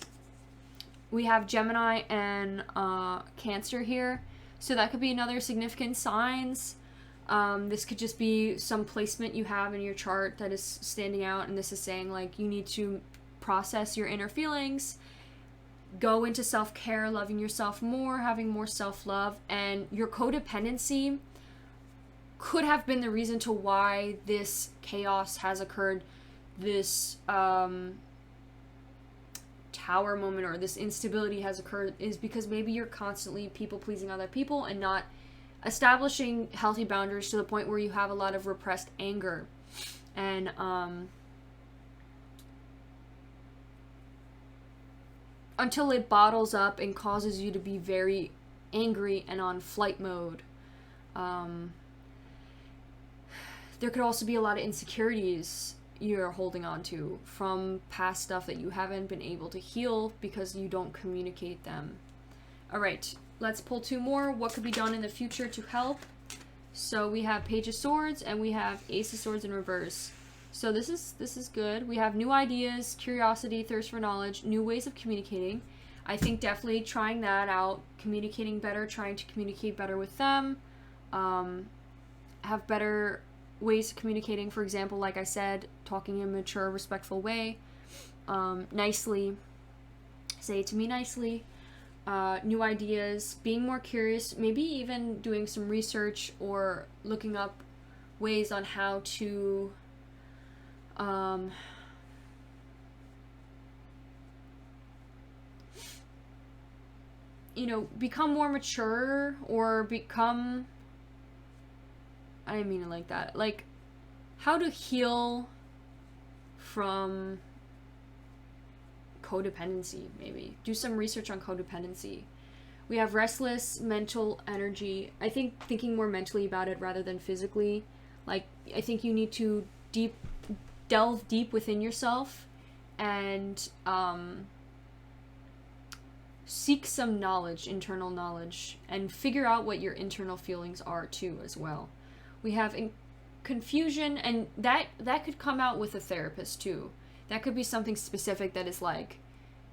we have Gemini and Cancer here, so that could be another significant signs. This could just be some placement you have in your chart that is standing out, and this is saying, like, you need to process your inner feelings, go into self-care, loving yourself more, having more self-love. And your codependency could have been the reason to why this chaos has occurred, this tower moment, or this instability has occurred, is because maybe you're constantly people-pleasing other people and not establishing healthy boundaries, to the point where you have a lot of repressed anger, and until it bottles up and causes you to be very angry and on flight mode. There could also be a lot of insecurities you're holding on to from past stuff that you haven't been able to heal because you don't communicate them. All right, let's pull two more. What could be done in the future to help? So we have Page of Swords, and we have Ace of Swords in reverse. So this is good. We have new ideas, curiosity, thirst for knowledge, new ways of communicating. I think definitely trying that out, communicating better, trying to communicate better with them, have better ways of communicating. For example, like I said, talking in a mature, respectful way, nicely, say it to me nicely. New ideas, being more curious, maybe even doing some research or looking up ways on how to you know, become more mature, or become, I didn't mean it like that, like, how to heal from codependency. Maybe do some research on codependency. We have restless mental energy. I think thinking more mentally about it rather than physically. Like, I think you need to delve deep within yourself and seek some knowledge, internal knowledge, and figure out what your internal feelings are too as well. We have confusion, and that could come out with a therapist too. That could be something specific that is, like,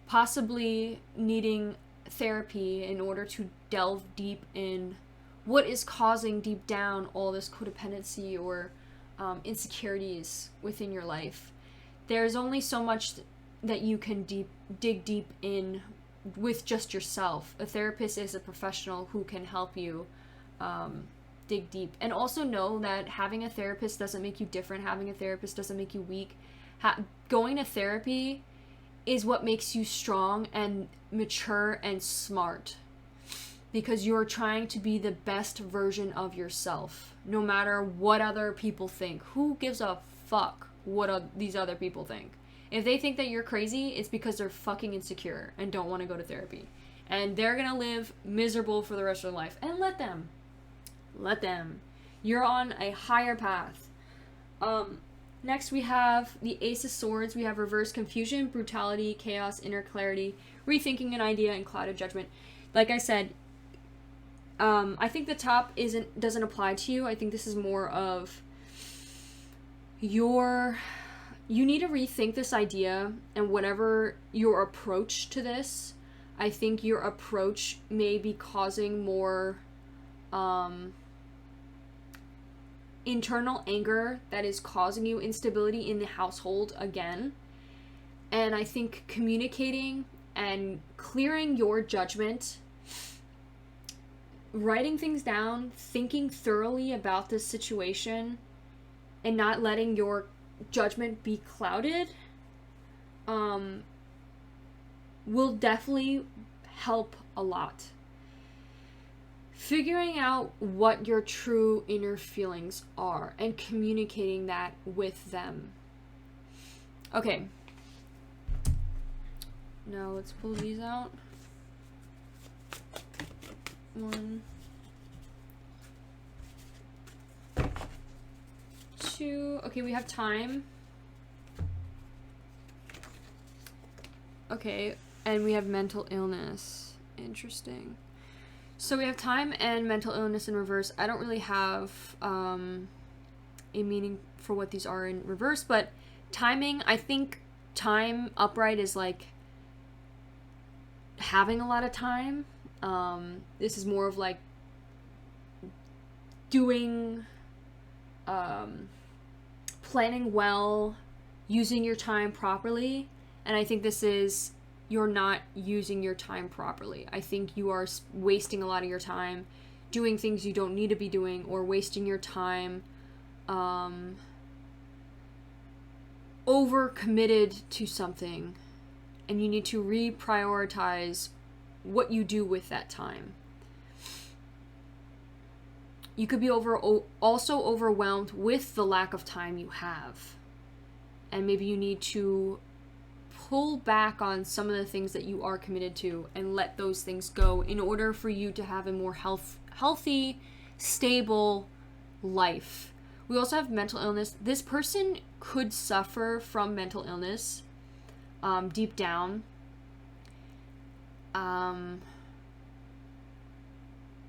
possibly needing therapy in order to delve deep in what is causing deep down all this codependency or insecurities within your life. There's only so much that you can dig deep in with just yourself. A therapist is a professional who can help you dig deep. And also know that having a therapist doesn't make you different. Having a therapist doesn't make you weak. Going to therapy is what makes you strong and mature and smart, because you're trying to be the best version of yourself, no matter what other people think. Who gives a fuck what these other people think? If they think that you're crazy, it's because they're fucking insecure and don't want to go to therapy, and they're gonna live miserable for the rest of their life. And let them. You're on a higher path. Next, we have the Ace of Swords. We have reverse confusion, brutality, chaos, inner clarity, rethinking an idea, and clouded judgment. Like I said, I think the top doesn't apply to you. I think this is more of you need to rethink this idea, and whatever your approach to this, I think your approach may be causing more internal anger that is causing you instability in the household again. And I think communicating and clearing your judgment, writing things down, thinking thoroughly about this situation, and not letting your judgment be clouded, will definitely help a lot. Figuring out what your true inner feelings are and communicating that with them. Okay. Now let's pull these out. 1, 2. Okay, we have time. Okay, and we have mental illness. Interesting. So we have time and mental illness in reverse. I don't really have a meaning for what these are in reverse, but timing, I think time upright is like having a lot of time. This is more of like doing, planning well, using your time properly. And I think this is, you're not using your time properly. I think you are wasting a lot of your time doing things you don't need to be doing, or wasting your time over committed to something, and you need to reprioritize what you do with that time. You could be also overwhelmed with the lack of time you have, and maybe you need to pull back on some of the things that you are committed to and let those things go in order for you to have a more healthy, stable life. We also have mental illness. This person could suffer from mental illness deep down.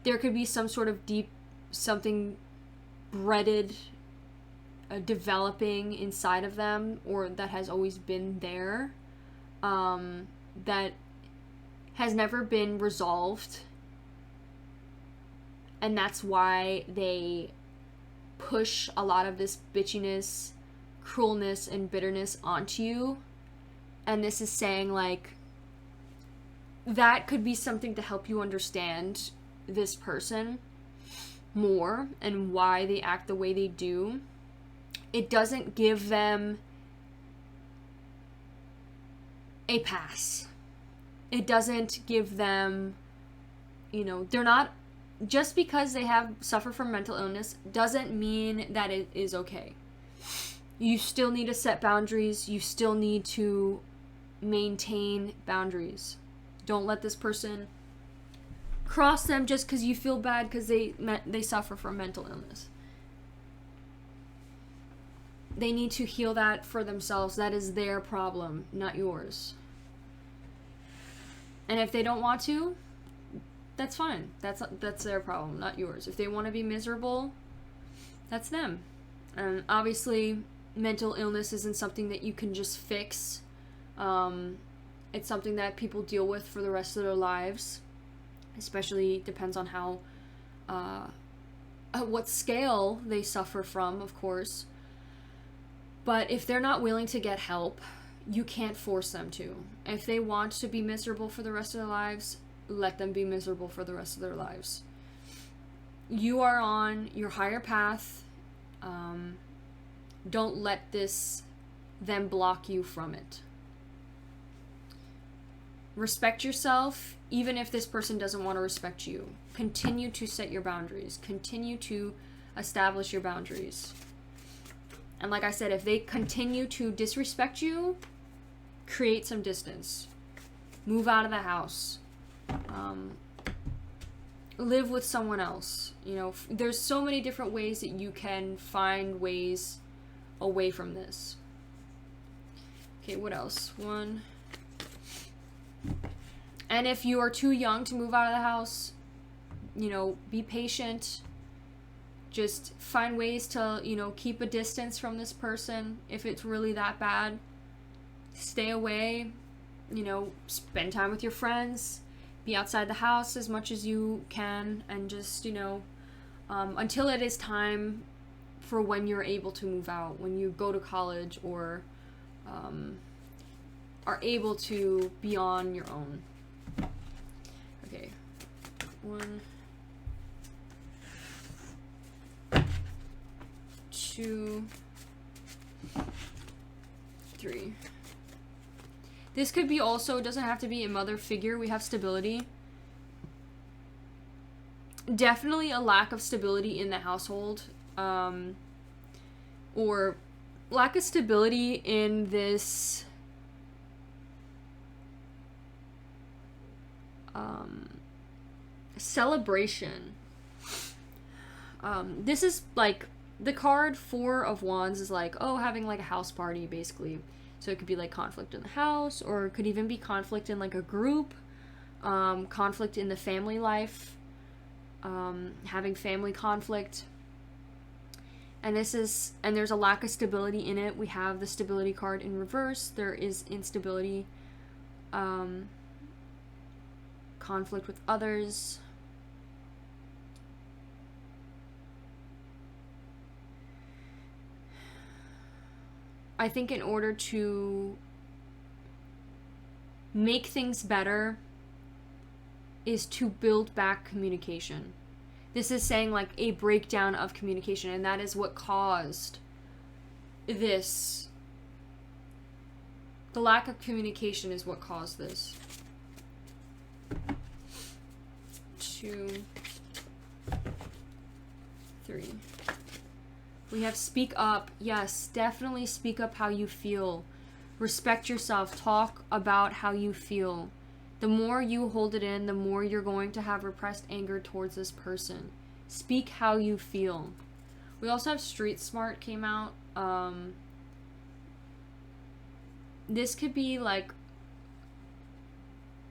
There could be some sort of something breaded, developing inside of them, or that has always been there, that has never been resolved, and that's why they push a lot of this bitchiness, cruelness, and bitterness onto you. And this is saying, like, that could be something to help you understand this person more and why they act the way they do. It doesn't give them a pass. It doesn't give them, they're not, just because they suffer from mental illness doesn't mean that it is okay. You still need to set boundaries. You still need to maintain boundaries. Don't let this person cross them just because you feel bad because they suffer from mental illness. They need to heal that for themselves. That is their problem, not yours. And if they don't want to, that's fine. That's their problem, not yours. If they want to be miserable, that's them. And obviously, mental illness isn't something that you can just fix. It's something that people deal with for the rest of their lives. Especially depends on how, what scale they suffer from, of course. But if they're not willing to get help, you can't force them to. If they want to be miserable for the rest of their lives, let them be miserable for the rest of their lives. You are on your higher path. Don't let them block you from it. Respect yourself, even if this person doesn't want to respect you. Continue to set your boundaries. Continue to establish your boundaries. And like I said, if they continue to disrespect you, create some distance. Move out of the house. Live with someone else. There's so many different ways that you can find ways away from this. Okay, what else? 1. And if you are too young to move out of the house, be patient. Just find ways to, keep a distance from this person. If it's really that bad, stay away. Spend time with your friends. Be outside the house as much as you can. And just, until it is time for when you're able to move out. When you go to college or are able to be on your own. Okay. 1, 2, 3. This could be also, it doesn't have to be a mother figure. We have stability. Definitely a lack of stability in the household. Or lack of stability in this celebration. This is like the card 4 of Wands is like, oh, having like a house party basically. So it could be like conflict in the house, or it could even be conflict in like a group, conflict in the family life, having family conflict. And there's a lack of stability in it. We have the stability card in reverse. There is instability, conflict with others. I think in order to make things better is to build back communication. This is saying like a breakdown of communication, and that is what caused this. The lack of communication is what caused this. 2, 3. We have speak up. Yes, definitely speak up how you feel. Respect yourself. Talk about how you feel. The more you hold it in, the more you're going to have repressed anger towards this person. Speak how you feel. We also have street smart came out. This could be like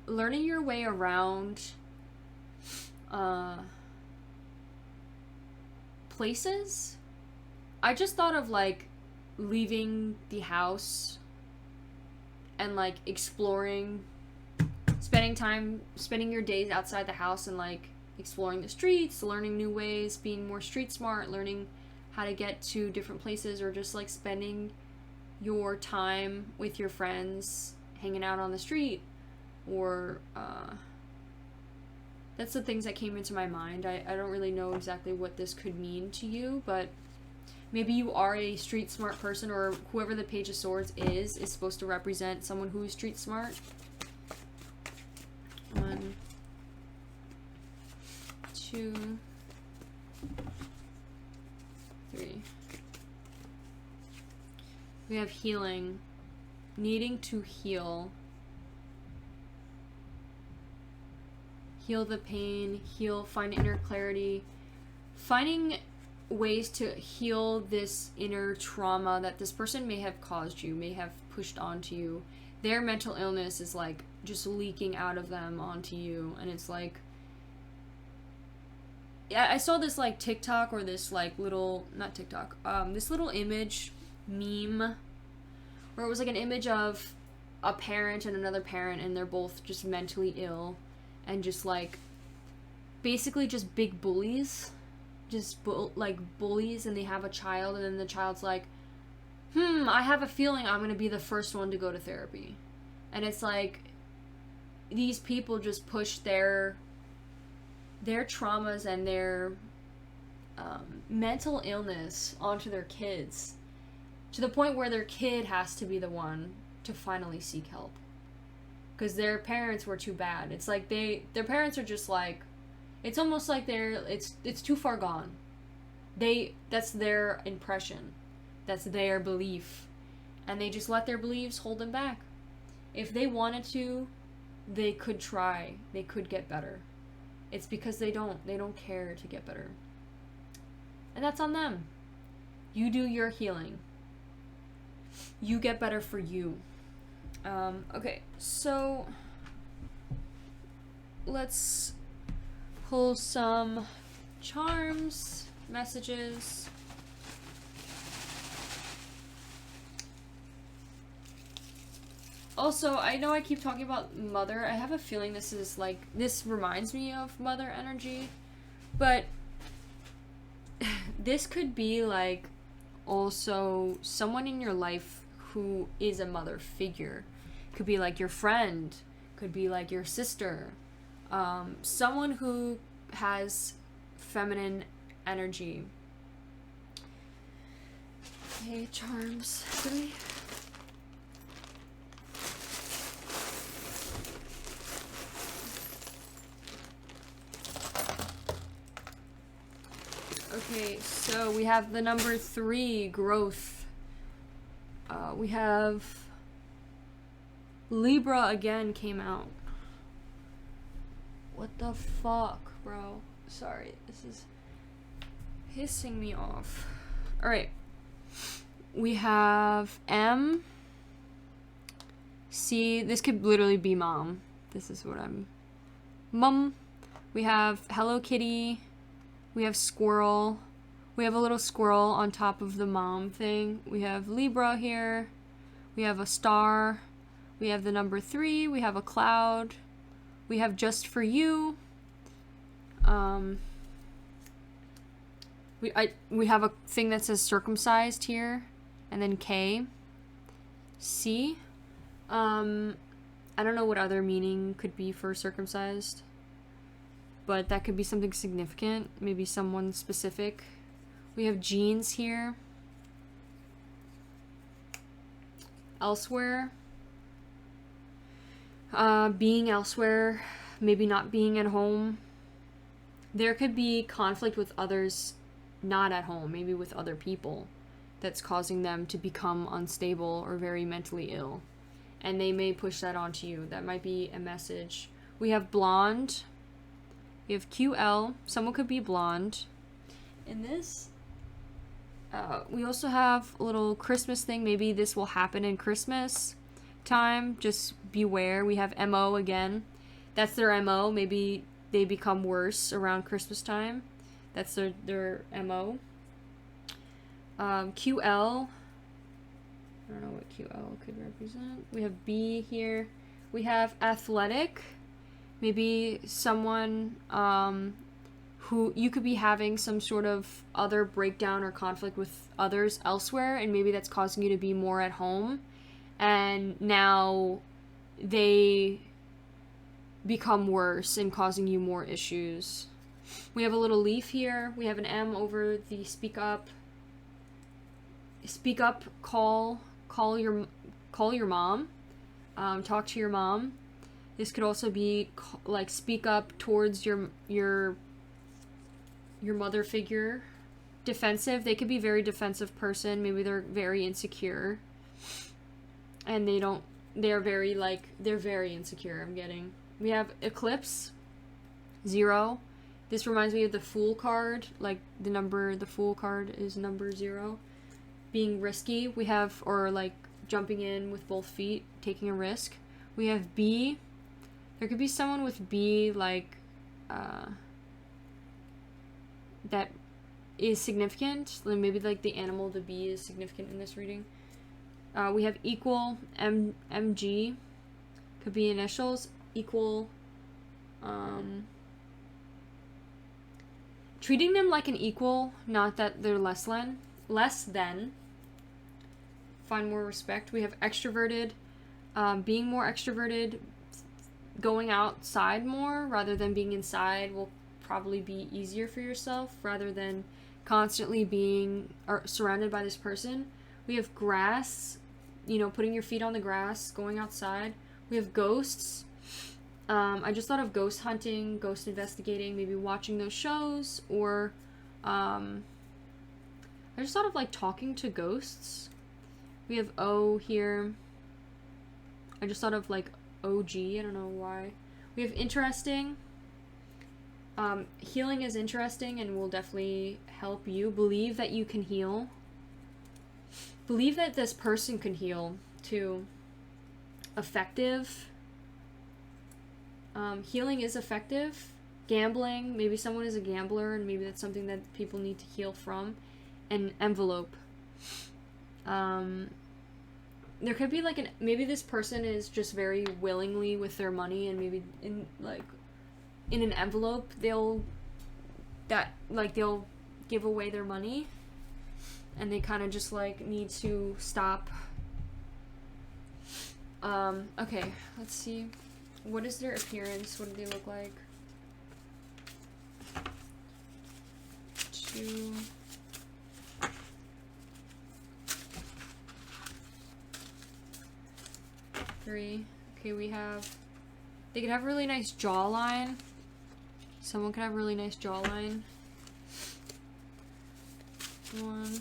learning your way around places. I just thought of like leaving the house and like exploring, spending your days outside the house and like exploring the streets, learning new ways, being more street smart, learning how to get to different places, or just like spending your time with your friends, hanging out on the street, or that's the things that came into my mind. I don't really know exactly what this could mean to you, but maybe you are a street smart person, or whoever the Page of Swords is supposed to represent someone who is street smart. 1, 2, 3. We have healing. Needing to heal. Heal the pain. Find inner clarity. Finding ways to heal this inner trauma that this person may have caused you, may have pushed onto you. Their mental illness is like just leaking out of them onto you, and it's like, yeah, I saw this like TikTok, or this like little, not TikTok, this little image meme where it was like an image of a parent and another parent, and they're both just mentally ill and just like basically just big bullies, just like bullies, and they have a child, and then the child's like, I have a feeling I'm gonna be the first one to go to therapy. And it's like these people just push their traumas and their mental illness onto their kids, to the point where their kid has to be the one to finally seek help because their parents were too bad. It's like their parents are just like, it's almost like it's too far gone. That's their impression, that's their belief, and they just let their beliefs hold them back. If they wanted to, they could try, they could get better. It's because they don't care to get better, and that's on them. You do your healing, you get better for you. Okay, so let's pull some charms, messages. Also, I know I keep talking about mother. I have a feeling this reminds me of mother energy, but this could be like also someone in your life who is a mother figure. Could be like your friend, could be like your sister, someone who has feminine energy. Okay, charms. Really? Okay, so we have the number 3, growth. We have Libra again came out. What the fuck, bro? Sorry, this is pissing me off. Alright. We have M. C. This could literally be mom. This is what I'm... Mum. We have Hello Kitty. We have squirrel. We have a little squirrel on top of the mom thing. We have Libra here. We have a star. We have the number 3. We have a cloud. We have just for you. We have a thing that says circumcised here, and then K. C. I don't know what other meaning could be for circumcised, but that could be something significant, maybe someone specific. We have genes here. Elsewhere. Being elsewhere, maybe not being at home. There could be conflict with others not at home, maybe with other people, that's causing them to become unstable or very mentally ill. And they may push that onto you. That might be a message. We have blonde. We have QL. Someone could be blonde. In this, we also have a little Christmas thing. Maybe this will happen in Christmas time. Just beware. We have MO again. That's their MO. Maybe they become worse around Christmas time. That's their MO. QL. I don't know what QL could represent. We have B here. We have athletic. Maybe someone who you could be having some sort of other breakdown or conflict with others elsewhere, and maybe that's causing you to be more at home, and now they become worse and causing you more issues. We have a little leaf here. We have an M over the speak up. Speak up, call your mom. Talk to your mom. This could also be like speak up towards your mother figure. Defensive. They could be a very defensive person. Maybe they're very insecure. And they're very insecure, I'm getting. We have eclipse. 0. This reminds me of the Fool card. Like the Fool card is number 0. Being risky. We have, or like jumping in with both feet, taking a risk. We have B. There could be someone with B, like, that is significant. Maybe like the animal, the bee, is significant in this reading. We have equal, MG. Could be initials. Equal. Treating them like an equal, not that they're less than. Find more respect. We have extroverted. Being more extroverted, going outside more rather than being inside will probably be easier for yourself rather than constantly being surrounded by this person. We have grass, putting your feet on the grass, going outside. We have ghosts. I just thought of ghost hunting, ghost investigating, maybe watching those shows, or I just thought of like talking to ghosts. We have O here. I just thought of like OG, I don't know why. We have interesting. Healing is interesting and will definitely help you. Believe that you can heal. Believe that this person can heal too. Effective. Healing is effective. Gambling. Maybe someone is a gambler and maybe that's something that people need to heal from. And envelope. There could be like maybe this person is just very willingly with their money, and maybe in an envelope they'll give away their money, and they kind of just like need to stop Okay, let's see. What is their appearance? What do they look like? 2, 3. Okay, we have, they could have a really nice jawline. Someone could have a really nice jawline. 1.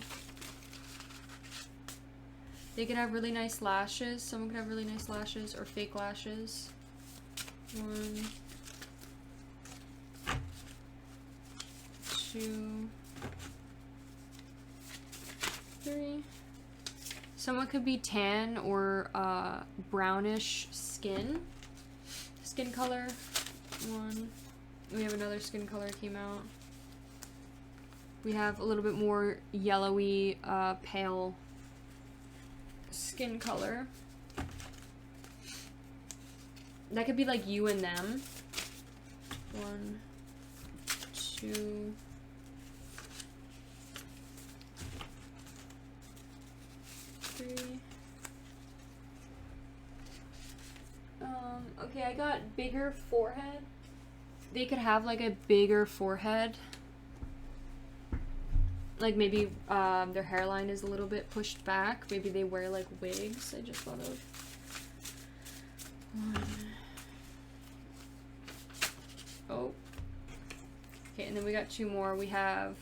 They could have really nice lashes. Someone could have really nice lashes or fake lashes. 1, 2, 3. Someone could be tan or brownish skin color. 1. We have another skin color came out. We have a little bit more yellowy, pale skin color. That could be like you and them. 1, 2, 3. Okay, I got bigger forehead. They could have like a bigger forehead. Like maybe their hairline is a little bit pushed back. Maybe they wear like wigs. I just thought of 1. Oh. Okay, and then we got 2 more. We have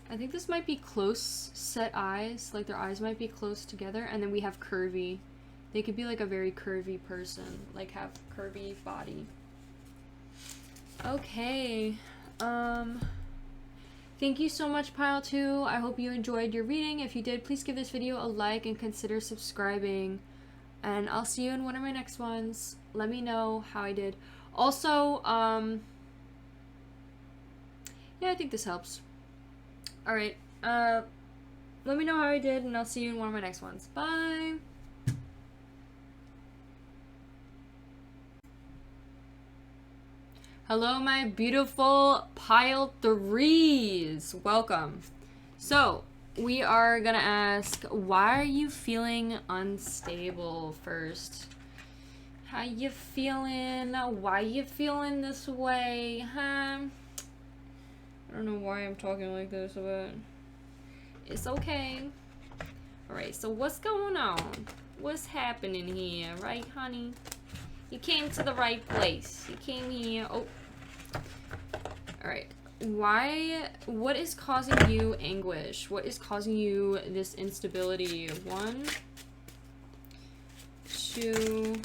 I think this might be close set eyes. Like their eyes might be close together. And then we have curvy. They could be like a very curvy person. Like have curvy body. Okay. Thank you so much, Pile 2. I hope you enjoyed your reading. If you did, please give this video a like and consider subscribing. And I'll see you in one of my next ones. Let me know how I did. Also, yeah, I think this helps. Alright, let me know how I did, and I'll see you in one of my next ones. Bye! Hello, my beautiful Pile 3s! Welcome. So, we are gonna ask, why are you feeling unstable first? How you feeling? Why you feeling this way, huh? I don't know why I'm talking like this, but it's okay. Alright, so what's going on? What's happening here, right, honey? You came to the right place. You came here. Oh. Alright. What is causing you anguish? What is causing you this instability? 1, 2,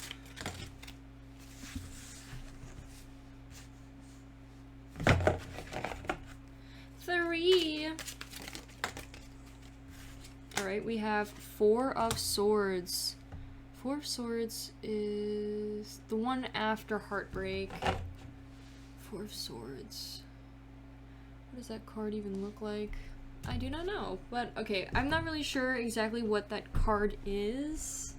3. Alright, we have 4 of Swords. 4 of Swords is the one after heartbreak. 4 of Swords. What does that card even look like? I do not know, but okay, I'm not really sure exactly what that card is.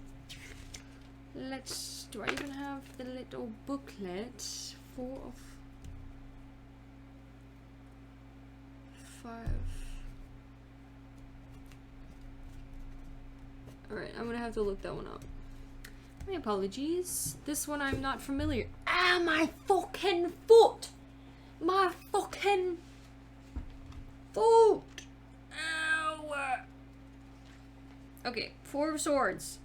Do I even have the little booklet? 4 of 5. Alright, I'm gonna have to look that one up. My apologies. This one I'm not familiar. Ah, my fucking foot! My fucking foot! Ow! Okay, 4 of Swords.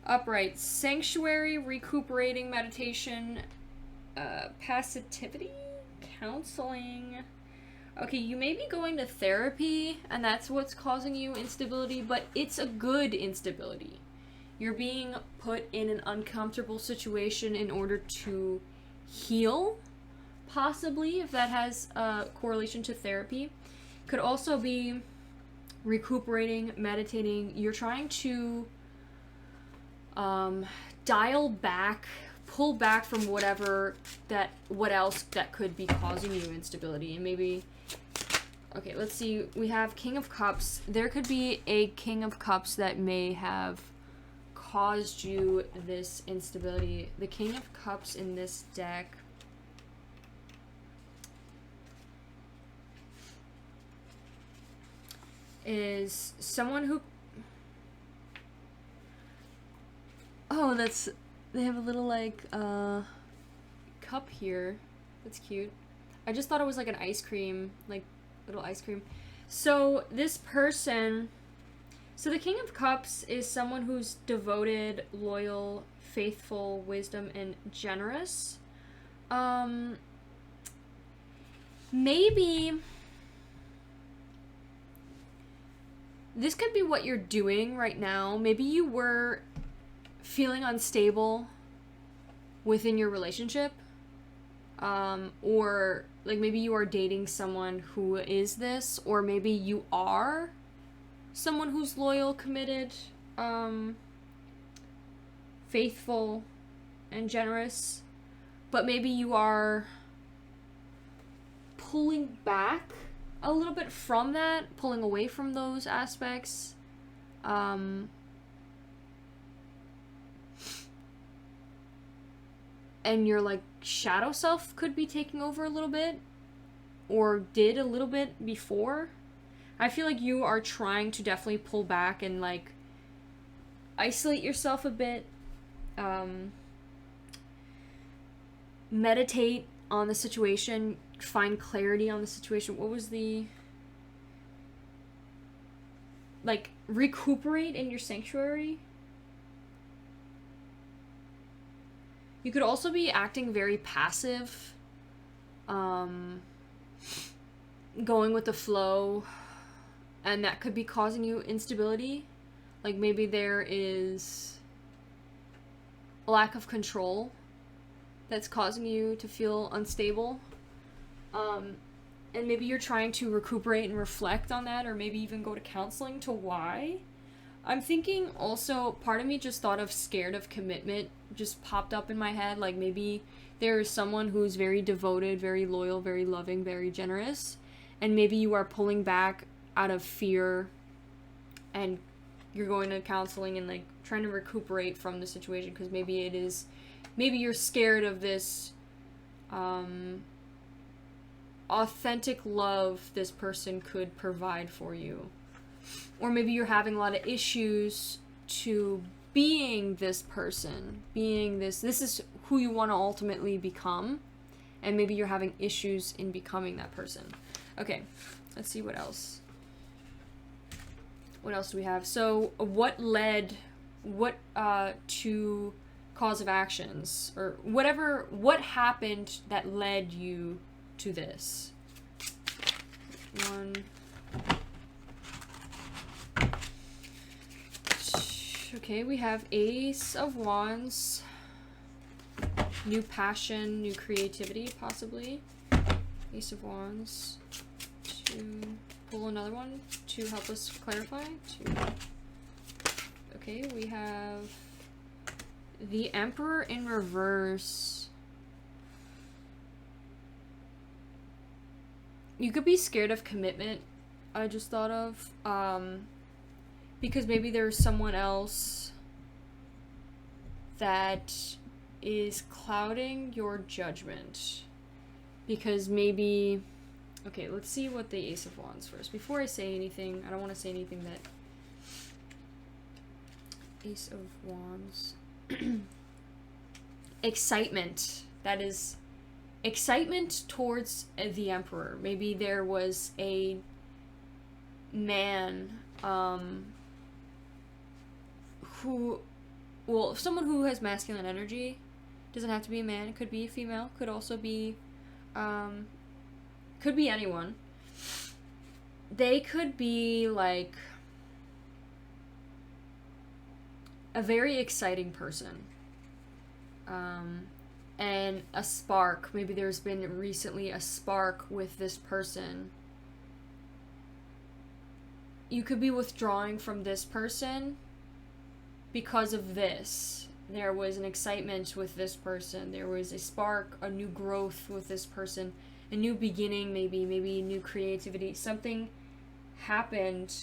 Upright. Sanctuary, recuperating, meditation, passivity, counseling. Okay, you may be going to therapy, and that's what's causing you instability, but it's a good instability. You're being put in an uncomfortable situation in order to heal, possibly, if that has a correlation to therapy. Could also be recuperating, meditating. You're trying to dial back, pull back from what else that could be causing you instability, and maybe. Okay, let's see. We have King of Cups. There could be a King of Cups that may have caused you this instability. The King of Cups in this deck. is someone who... Oh, that's... They have a little, like, cup here. That's cute. I just thought it was like an ice cream, like, little ice cream. So, this person... So, the King of Cups is someone who's devoted, loyal, faithful, wisdom, and generous. Maybe... This could be what you're doing right now. Maybe you were feeling unstable within your relationship. Or, like, maybe you are dating someone who is this. Or maybe you are someone who's loyal, committed, faithful, and generous. But maybe you are pulling back a little bit from that, pulling away from those aspects. And your, like, shadow self could be taking over a little bit, or did a little bit before. I feel like you are trying to definitely pull back and, like, isolate yourself a bit, meditate on the situation, find clarity on the situation. What was the... Like, recuperate in your sanctuary? You could also be acting very passive, going with the flow, and that could be causing you instability. Like, maybe there is a lack of control that's causing you to feel unstable. And maybe you're trying to recuperate and reflect on that, or maybe even go to counseling to why. I'm thinking also, part of me just thought of scared of commitment, just popped up in my head. Like, maybe there is someone who's very devoted, very loyal, very loving, very generous, and maybe you are pulling back out of fear, and you're going to counseling and, like, trying to recuperate from the situation, because maybe you're scared of this, authentic love this person could provide for you. Or maybe you're having a lot of issues to being this person, this is who you want to ultimately become, and maybe you're having issues in becoming that person. Okay, let's see what else. What else do we have? So, what to cause of actions, or what happened that led you to this? Okay, we have Ace of Wands. New passion, new creativity, possibly. Ace of Wands. To pull another one to help us clarify. Okay, we have the Emperor in reverse. You could be scared of commitment, I just thought of. Because maybe there's someone else that is clouding your judgment. Because maybe... Okay, let's see what the Ace of Wands first. Before I say anything, I don't want to say anything that... Ace of Wands. Excitement. That is... Excitement towards the Emperor. Maybe there was a man... someone who has masculine energy. Doesn't have to be a man, it could be a female, could also be, could be anyone. They could be, like, a very exciting person. And a spark. Maybe there's been recently a spark with this person. You could be withdrawing from this person because of this. There was an excitement with this person. There was a spark, a new growth with this person, a new beginning, maybe new creativity. Something happened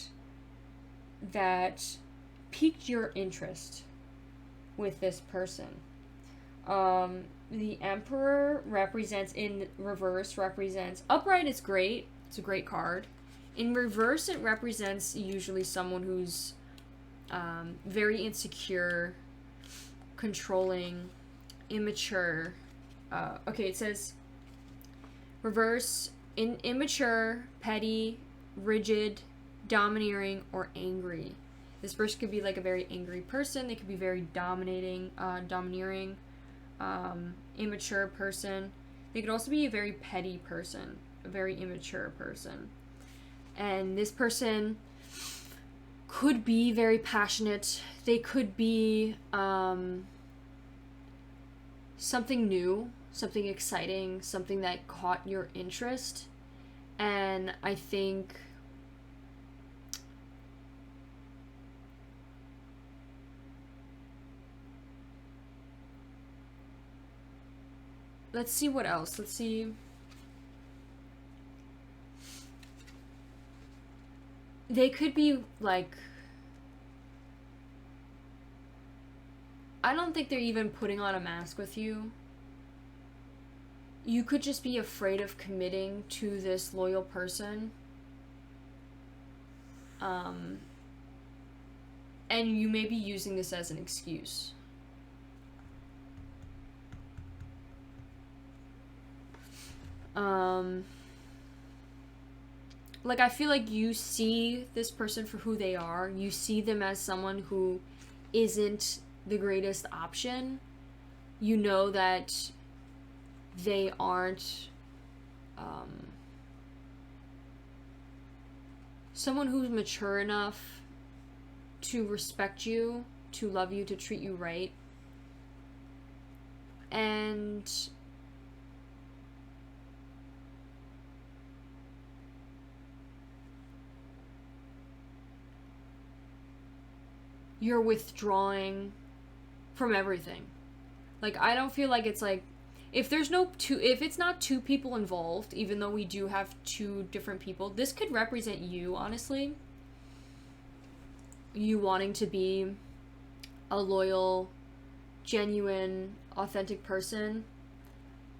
that piqued your interest with this person. The Emperor represents, in reverse, upright is great. It's a great card. In reverse, it represents usually someone who's very insecure, controlling, immature. Okay, it says reverse, immature, petty, rigid, domineering, or angry. This person could be like a very angry person. They could be very dominating, domineering, immature person. They could also be a very petty person, a very immature person. And this person could be very passionate. They could be something new, something exciting, something that caught your interest. And I think let's see what else. Let's see. They could be like, I don't think they're even putting on a mask with you. You could just be afraid of committing to this loyal person. And you may be using this as an excuse. Like, I feel like you see this person for who they are. You see them as someone who isn't the greatest option. You know that they aren't someone who's mature enough to respect you, to love you, to treat you right. And you're withdrawing from everything. Like, I don't feel like it's like, if it's not two people involved, even though we do have two different people, this could represent you, honestly. You wanting to be a loyal, genuine, authentic person.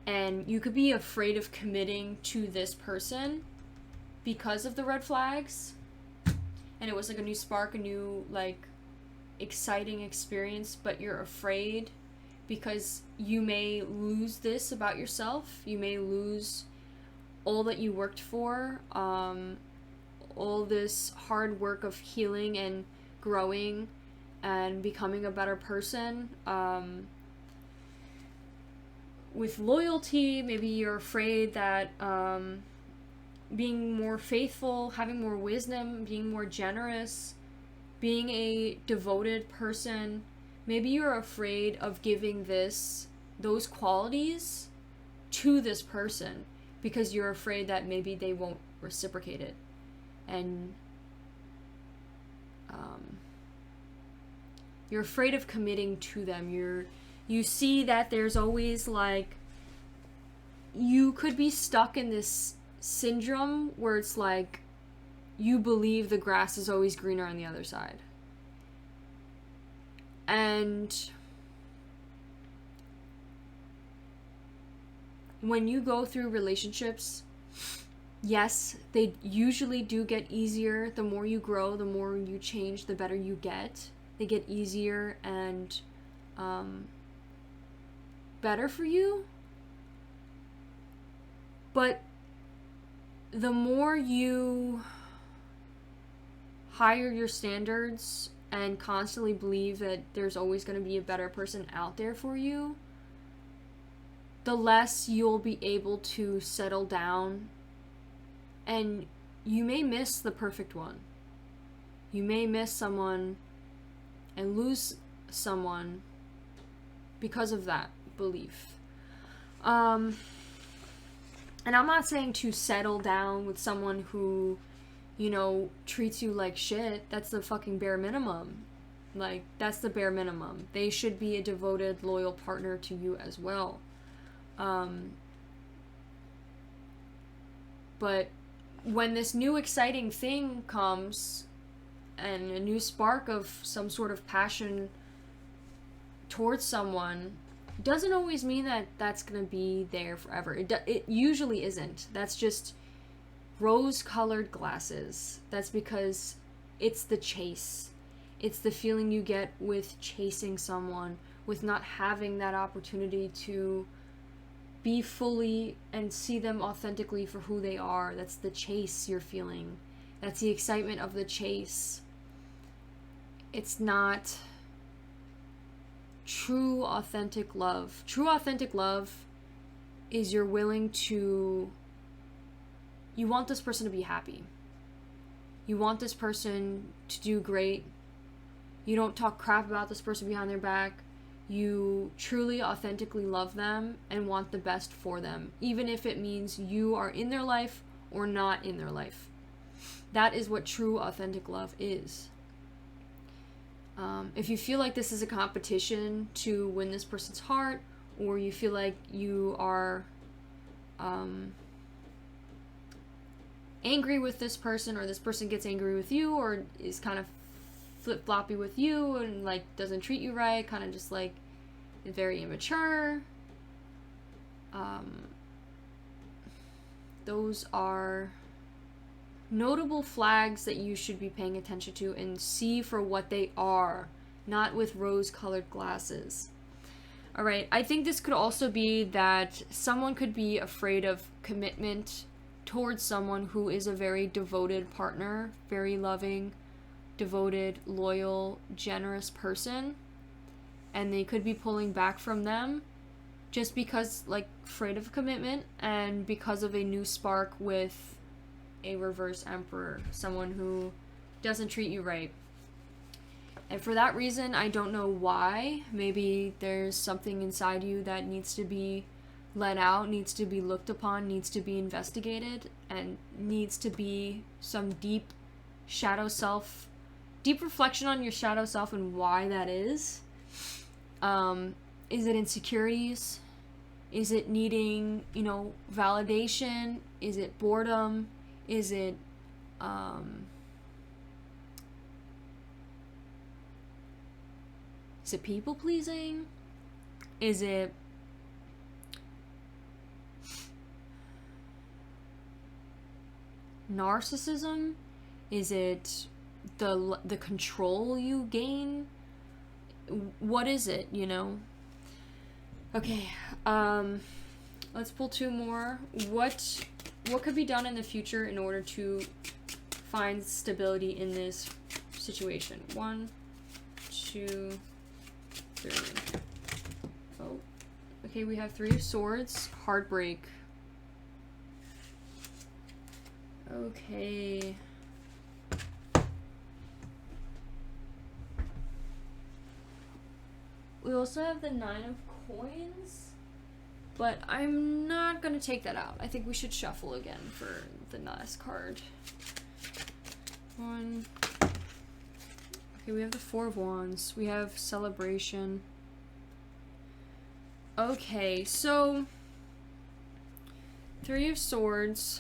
And you could be afraid of committing to this person because of the red flags. And it was like a new spark, a new, like, exciting experience, but you're afraid because you may lose this about yourself. You may lose all that you worked for, all this hard work of healing and growing and becoming a better person. With loyalty, maybe you're afraid that being more faithful, having more wisdom, being more generous, being a devoted person, maybe you're afraid of giving those qualities to this person because you're afraid that maybe they won't reciprocate it. And you're afraid of committing to them. You see that there's always, like, you could be stuck in this syndrome where it's like you believe the grass is always greener on the other side. And when you go through relationships, yes, they usually do get easier. The more you grow, the more you change, the better you get. They get easier and better for you. But the more you higher your standards and constantly believe that there's always going to be a better person out there for you, the less you'll be able to settle down, and you may miss the perfect one. You may miss someone and lose someone because of that belief. And I'm not saying to settle down with someone who, you know, treats you like shit. That's the fucking bare minimum. Like, that's the bare minimum. They should be a devoted, loyal partner to you as well. But when this new exciting thing comes and a new spark of some sort of passion towards someone, doesn't always mean that that's going to be there forever. It usually isn't. That's just rose-colored glasses. That's because it's the chase. It's the feeling you get with chasing someone, with not having that opportunity to be fully and see them authentically for who they are. That's the chase you're feeling. That's the excitement of the chase. It's not true, authentic love. True, authentic love is you're willing to... You want this person to be happy. You want this person to do great. You don't talk crap about this person behind their back. You truly, authentically love them and want the best for them, even if it means you are in their life or not in their life. That is what true, authentic love is. If you feel like this is a competition to win this person's heart, or you feel like you are angry with this person, or this person gets angry with you, or is kind of flip-floppy with you and like doesn't treat you right, kind of just like is very immature, those are notable flags that you should be paying attention to and see for what they are, not with rose-colored glasses. All right, I think this could also be that someone could be afraid of commitment towards someone who is a very devoted partner, very loving, devoted, loyal, generous person, and they could be pulling back from them just because, like, afraid of commitment and because of a new spark with a reverse emperor, someone who doesn't treat you right. And for that reason, I don't know why. Maybe there's something inside you that needs to be let out, needs to be looked upon, needs to be investigated, and needs to be some deep shadow self, deep reflection on your shadow self and why that is. Is it insecurities? Is it needing, validation? Is it boredom? Is it, people pleasing? Is it narcissism? Is it the control you gain? What is it, Okay, let's pull two more. What could be done in the future in order to find stability in this situation? 1, 2, 3. Oh, okay, we have 3 of Swords, heartbreak. Okay. We also have the 9 of Coins, but I'm not gonna take that out. I think we should shuffle again for the last card. 1. Okay, we have the 4 of Wands. We have Celebration. Okay, so 3 of Swords.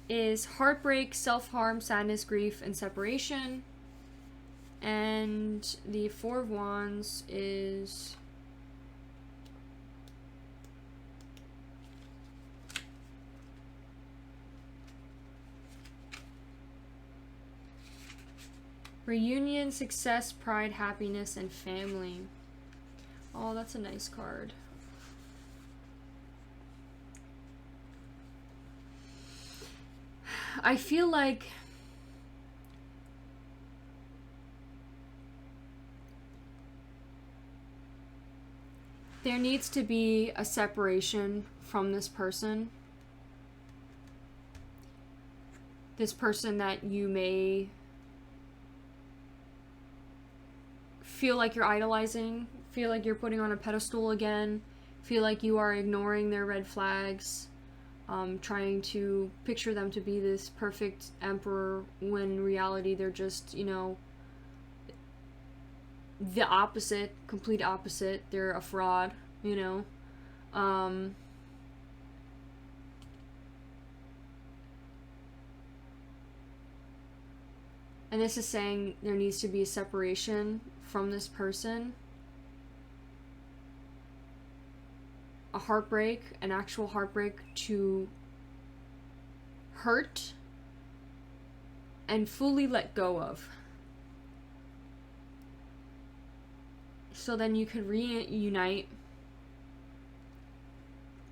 Is heartbreak, self-harm, sadness, grief, and separation. And the 4 of Wands is reunion, success, pride, happiness, and family. Oh, that's a nice card. I feel like there needs to be a separation from this person. This person that you may feel like you're idolizing, feel like you're putting on a pedestal again, feel like you are ignoring their red flags. Trying to picture them to be this perfect emperor when in reality they're just, the opposite, complete opposite. They're a fraud, And this is saying there needs to be a separation from this person. a heartbreak, an actual heartbreak, to hurt and fully let go of. So then you could reunite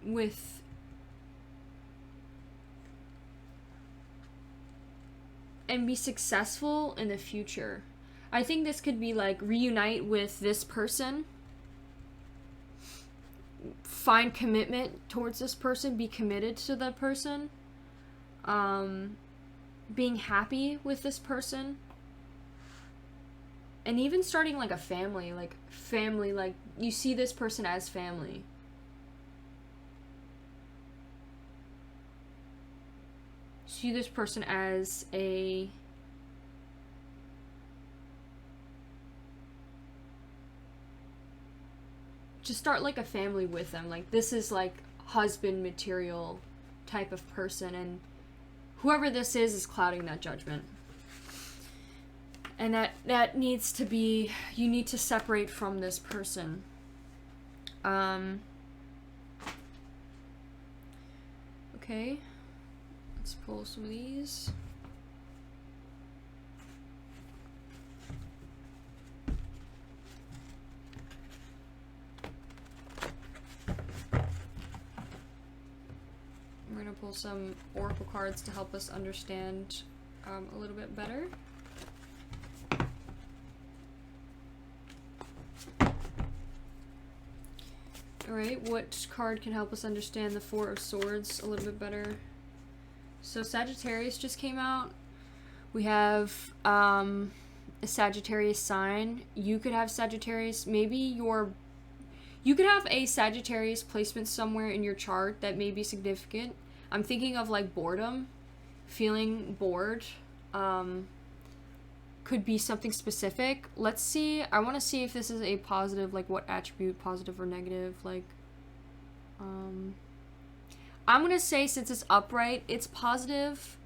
with and be successful in the future. I think this could be like reunite with this person, find commitment towards this person, be committed to that person, being happy with this person, and even starting like a family, like you see this person as family. See this person as a just start like a family with them. Like this is like husband material type of person, and whoever this is clouding that judgment. And that needs to be, you need to separate from this person. Okay. Let's pull some of these. I'm going to pull some oracle cards to help us understand a little bit better. Alright, what card can help us understand the Four of Swords a little bit better? So Sagittarius just came out. We have a Sagittarius sign. You could have Sagittarius. Maybe you could have a Sagittarius placement somewhere in your chart that may be significant. I'm thinking of like boredom, feeling bored. Could be something specific. Let's see. I want to see if this is a positive, like what attribute, positive or negative. Like, I'm going to say since it's upright, it's positive.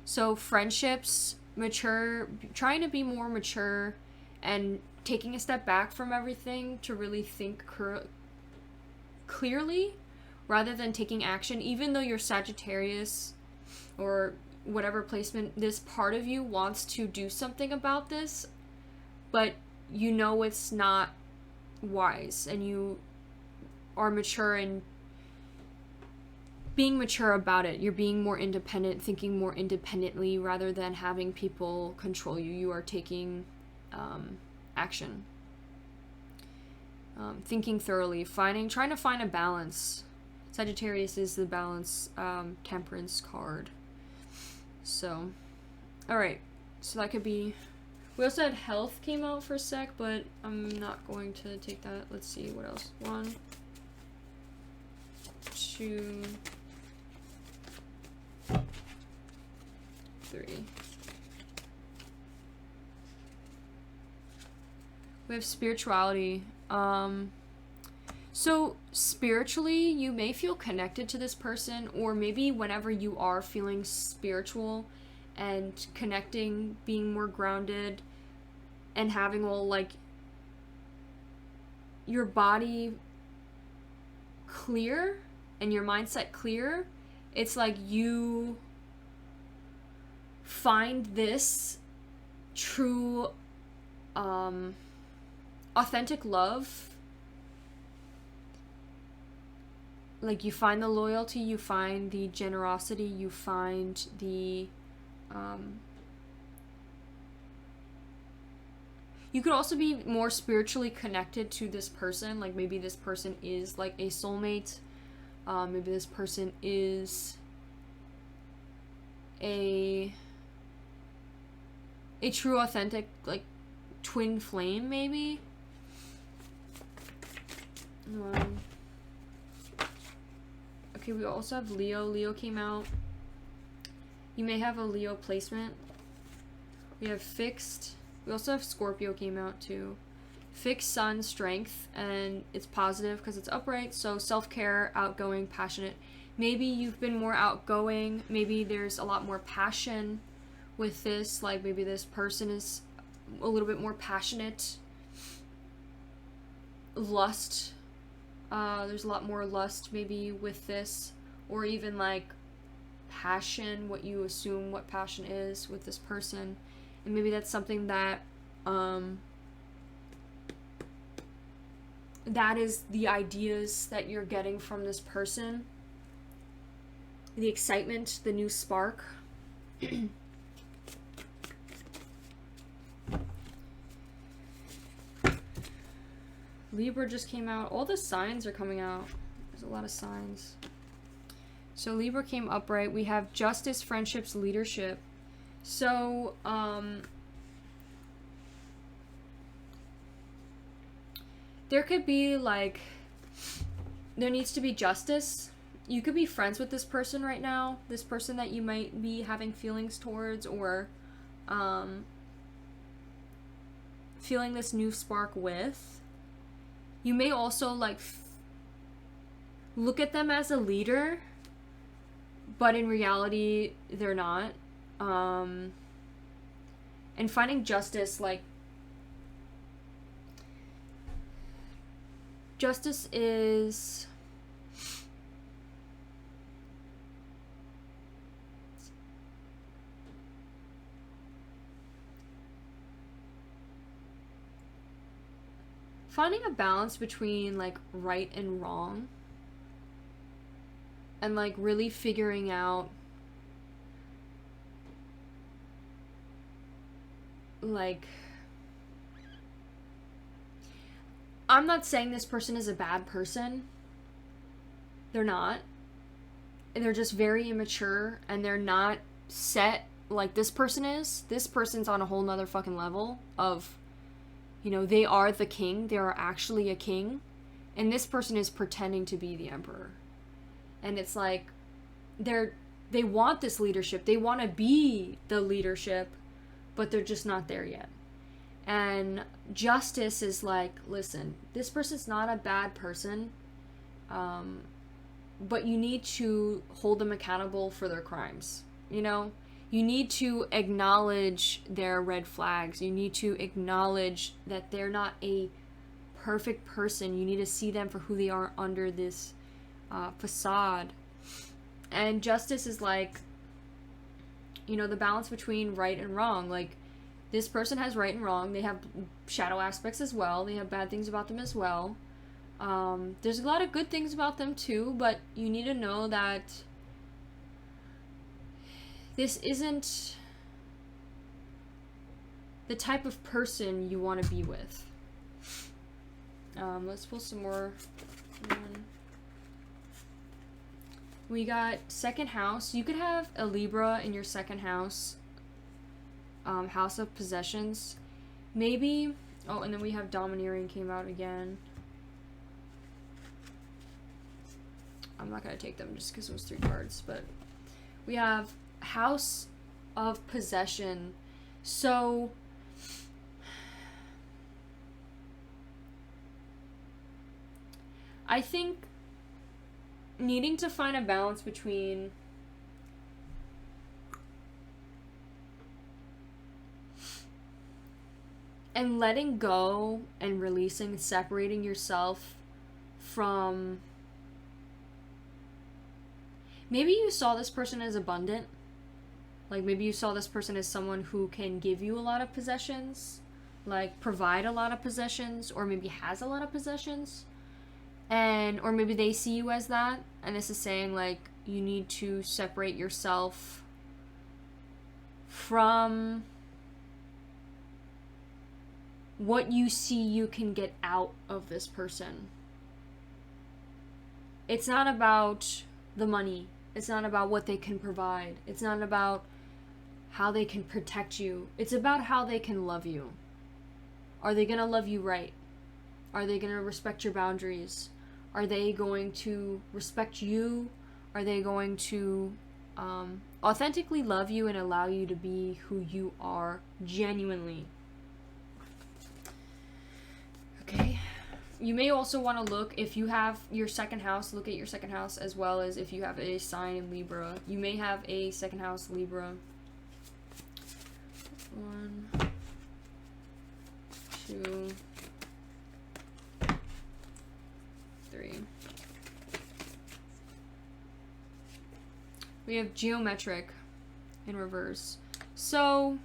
So friendships, mature, trying to be more mature and taking a step back from everything to really think clearly rather than taking action. Even though you're Sagittarius or whatever placement, this part of you wants to do something about this, but you know it's not wise, and you are mature and being mature about it. You're being more independent, thinking more independently rather than having people control you. You are taking action, thinking thoroughly, trying to find a balance. Sagittarius is the balance, temperance card. So, alright, so that could be, we also had health came out for a sec, but I'm not going to take that. Let's see, what else? 1, 2, 3. We have spirituality. So spiritually, you may feel connected to this person, or maybe whenever you are feeling spiritual and connecting, being more grounded and having all like your body clear and your mindset clear, it's like you find this true authentic love. Like you find the loyalty, you find the generosity, you find the you could also be more spiritually connected to this person. Like maybe this person is like a soulmate, maybe this person is a true authentic like twin flame maybe. Okay, we also have Leo. Leo came out. You may have a Leo placement. We have fixed. We also have Scorpio came out too. Fixed sun, strength, and it's positive because it's upright. So self-care, outgoing, passionate. Maybe you've been more outgoing. Maybe there's a lot more passion with this. Like maybe this person is a little bit more passionate. Lust There's a lot more lust maybe with this, or even like passion, what you assume what passion is with this person. And maybe that's something that that is the ideas that you're getting from this person. The excitement, the new spark. Libra just came out. All the signs are coming out. There's a lot of signs. So Libra came upright. We have justice, friendships, leadership. So, there could be like, there needs to be justice. You could be friends with this person right now. This person that you might be having feelings towards, or feeling this new spark with. You may also like look at them as a leader, but in reality they're not. And finding justice, like justice is finding a balance between like right and wrong, and like really figuring out like, I'm not saying this person is a bad person. They're not. They're just very immature, and they're not set like this person is. This person's on a whole nother fucking level of, you know, they are the king. They are actually a king. And this person is pretending to be the emperor. And it's like, they want this leadership. They want to be the leadership, but they're just not there yet. And justice is like, listen, this person's not a bad person, but you need to hold them accountable for their crimes. You know, you need to acknowledge their red flags. You need to acknowledge that they're not a perfect person. You need to see them for who they are under this facade. And justice is like, you know, the balance between right and wrong. Like, this person has right and wrong. They have shadow aspects as well. They have bad things about them as well. There's a lot of good things about them too, but you need to know that this isn't the type of person you want to be with. Let's pull some more. We got second house. You could have a Libra in your second house. House of possessions. Maybe. Oh, and then we have domineering came out again. I'm not going to take them just because it was 3 cards. But we have house of possession. So I think needing to find a balance between and letting go and releasing, separating yourself from, maybe you saw this person as abundant. Like, maybe you saw this person as someone who can give you a lot of possessions, like provide a lot of possessions, or maybe has a lot of possessions. And, or maybe they see you as that, and this is saying, like, you need to separate yourself from what you see you can get out of this person. It's not about the money. It's not about what they can provide. It's not about how they can protect you. It's about how they can love you. Are they gonna love you right? Are they gonna respect your boundaries? Are they going to respect you? Are they going to authentically love you and allow you to be who you are genuinely? Okay. You may also want to look, if you have your second house, look at your second house, as well as if you have a sign in Libra. You may have a second house Libra. 1, 2, 3. We have geometric in reverse. So,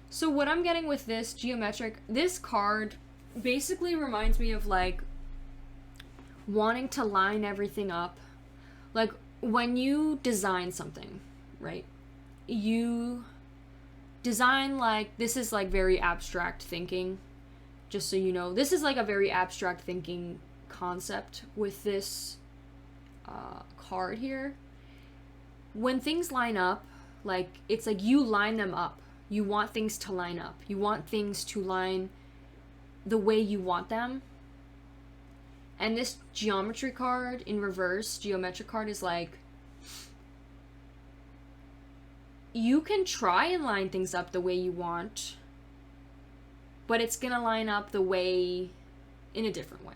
so what I'm getting with this geometric, this card basically reminds me of like wanting to line everything up. Like when you design something, right? You design like, this is like very abstract thinking. Just so you know, this is like a very abstract thinking concept with this card here. When things line up, like it's like you line them up. You want things to line up. You want things to line the way you want them. And this geometry card in reverse, geometric card, is like, you can try and line things up the way you want, but it's gonna line up the way, in a different way.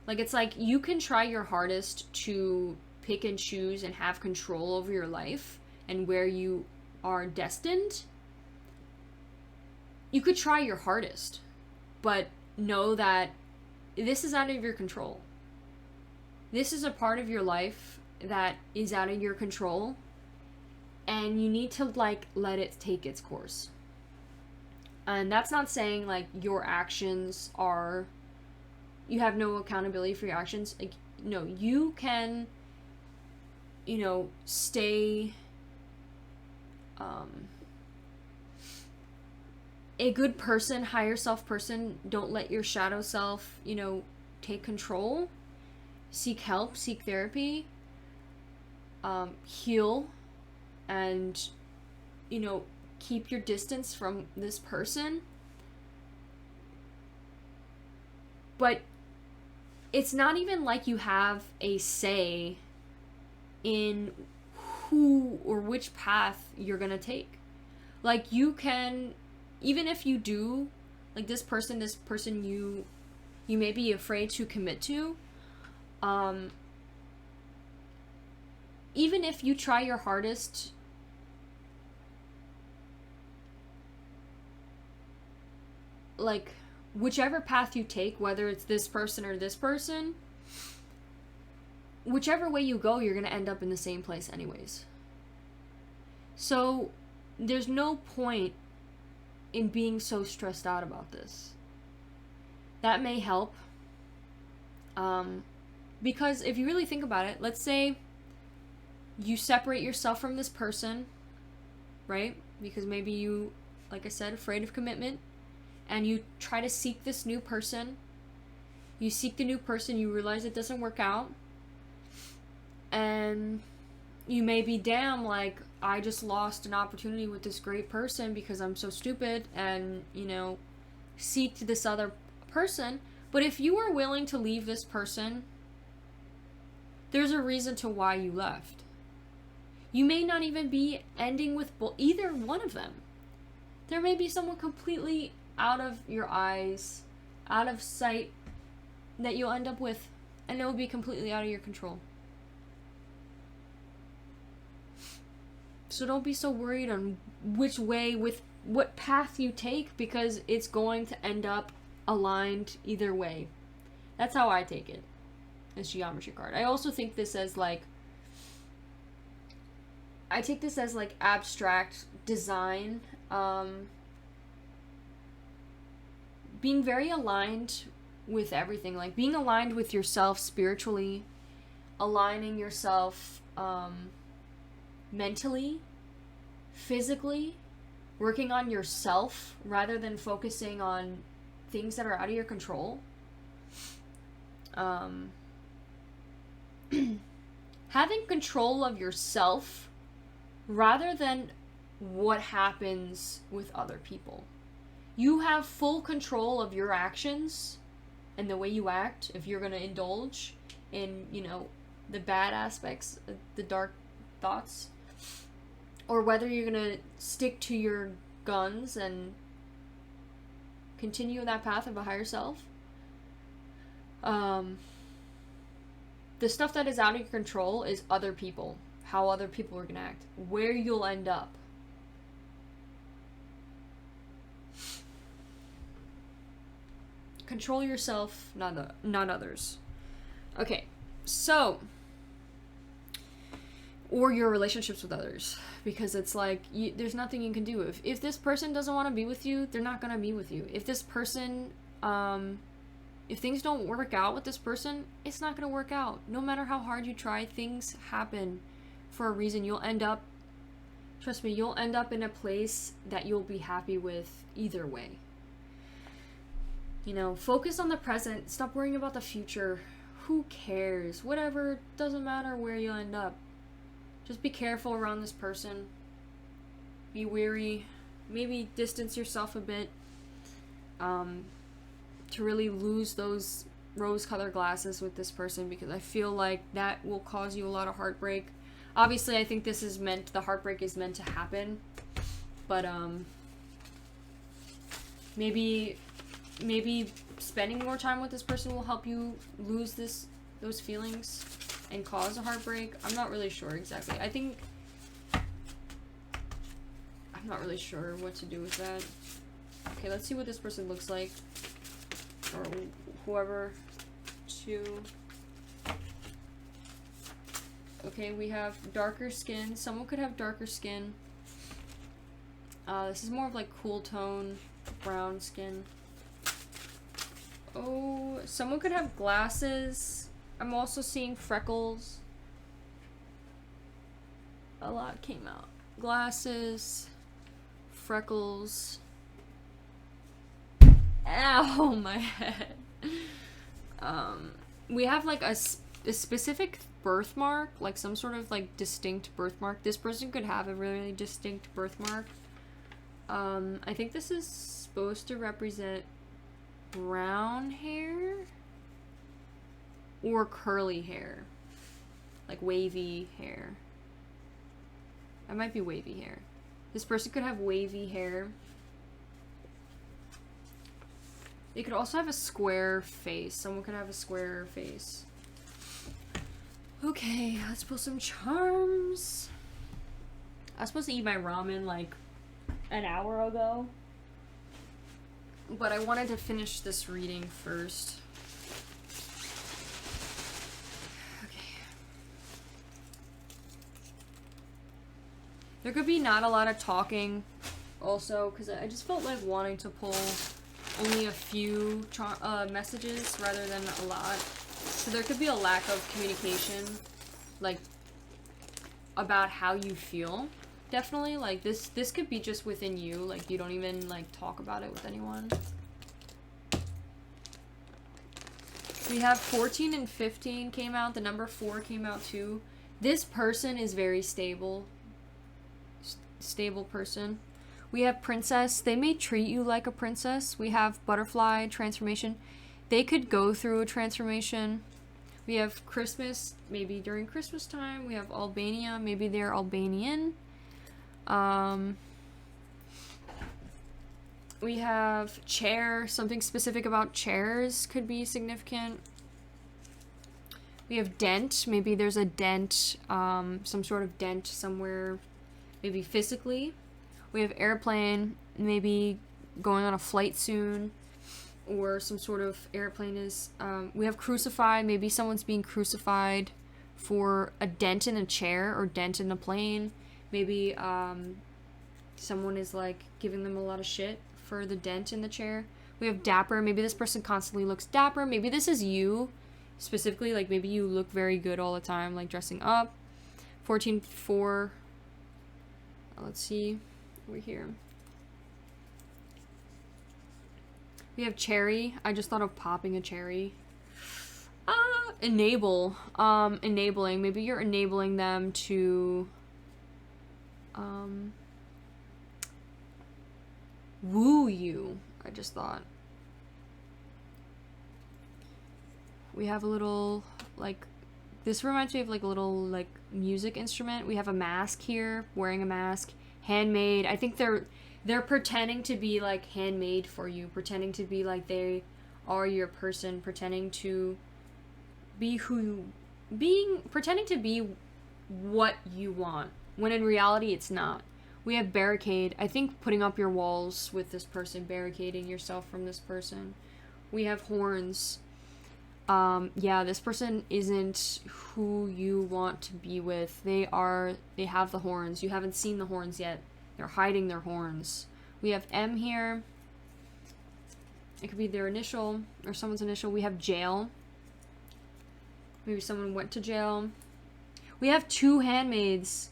Like, it's like, you can try your hardest to pick and choose and have control over your life and where you are destined. You could try your hardest, but know that this is out of your control. This is a part of your life that is out of your control, and you need to, like, let it take its course. And that's not saying, like, your actions are, you have no accountability for your actions. Like, no, you can, you know, stay a good person, higher self person. Don't let your shadow self, you know, take control. Seek help, seek therapy, heal, and, you know, keep your distance from this person. But it's not even like you have a say in who or which path you're gonna take. Like, you can, even if you do, like, this person you may be afraid to commit to, even if you try your hardest, like, whichever path you take, whether it's this person or this person, whichever way you go, you're going to end up in the same place anyways. So there's no point in being so stressed out about this. That may help. Because if you really think about it, let's say you separate yourself from this person, right? Because maybe you, like I said, afraid of commitment, and you try to seek this new person. You seek the new person, you realize it doesn't work out, and you may be, damn, like, I just lost an opportunity with this great person because I'm so stupid, and, you know, seek this other person. But if you are willing to leave this person, there's a reason to why you left. You may not even be ending with either one of them. There may be someone completely out of your eyes, out of sight, that you'll end up with, and it will be completely out of your control. So don't be so worried on which way, with what path you take, because it's going to end up aligned either way. That's how I take it, this geometry card. I also think this as, like, I take this as, like, abstract design, being very aligned with everything, like being aligned with yourself spiritually, aligning yourself mentally, physically, working on yourself rather than focusing on things that are out of your control. Having control of yourself rather than what happens with other people. You have full control of your actions and the way you act. If you're going to indulge in, you know, the bad aspects, the dark thoughts, or whether you're going to stick to your guns and continue that path of a higher self. The stuff that is out of your control is other people, how other people are going to act, where you'll end up. Control yourself, not others. Okay, so, or your relationships with others, because it's like, there's nothing you can do. If this person doesn't want to be with you, they're not going to be with you. If this person, if things don't work out with this person, it's not going to work out. No matter how hard you try, things happen for a reason. You'll end up, trust me, you'll end up in a place that you'll be happy with either way. You know, focus on the present. Stop worrying about the future. Who cares? Whatever, doesn't matter where you'll end up. Just be careful around this person. Be wary. Maybe distance yourself a bit. To really lose those rose-colored glasses with this person, because I feel like that will cause you a lot of heartbreak. Obviously, I think this is meant, the heartbreak is meant to happen. But, maybe spending more time with this person will help you lose those feelings and cause a heartbreak. I'm not really sure exactly. I'm not really sure what to do with that. Okay, let's see what this person looks like. Or whoever to... Okay, we have darker skin. Someone could have darker skin. This is more of like cool tone brown skin. Oh, someone could have glasses. I'm also seeing freckles. A lot came out. Glasses, freckles. Ow, my head. We have like a specific birthmark, like some sort of like distinct birthmark. This person could have a really distinct birthmark. I think this is supposed to represent brown hair or curly hair, like wavy hair. It might be wavy hair. This person could have wavy hair. They could also have a square face. Someone could have a square face. Okay, let's pull some charms. I was supposed to eat my ramen like an hour ago, but I wanted to finish this reading first. Okay. There could be not a lot of talking also, because I just felt like wanting to pull only a few messages rather than a lot. So there could be a lack of communication, like, about how you feel. Definitely, like, this could be just within you, like, you don't even, like, talk about it with anyone. We have 14 and 15 came out, the number 4 came out too. This person is very stable. Stable person. We have princess. They may treat you like a princess. We have butterfly transformation. They could go through a transformation. We have Christmas, maybe during Christmas time. We have Albania, maybe they're Albanian. We have chair, something specific about chairs could be significant. We have dent, maybe there's a dent, some sort of dent somewhere, maybe physically. We have airplane, maybe going on a flight soon, or some sort of airplane is, we have crucified, maybe someone's being crucified for a dent in a chair or dent in a plane. Maybe, someone is, like, giving them a lot of shit for the dent in the chair. We have dapper, maybe this person constantly looks dapper. Maybe this is you, specifically, like, maybe you look very good all the time, like, dressing up. 14-4, let's see, over here. We have cherry. I just thought of popping a cherry. Enable. Enabling. Maybe you're enabling them to woo you. I just thought. We have a little, like, this reminds me of, like, a little, like, music instrument. We have a mask here, wearing a mask. Handmade. I think they're pretending to be, like, handmade for you, pretending to be like they are your person, pretending to be pretending to be what you want, when in reality it's not. We have barricade. I think putting up your walls with this person, barricading yourself from this person. We have horns. Yeah, this person isn't who you want to be with. They have the horns. You haven't seen the horns yet. They're hiding their horns. We have M here. It could be their initial or someone's initial. We have jail. Maybe someone went to jail. We have 2 handmaids.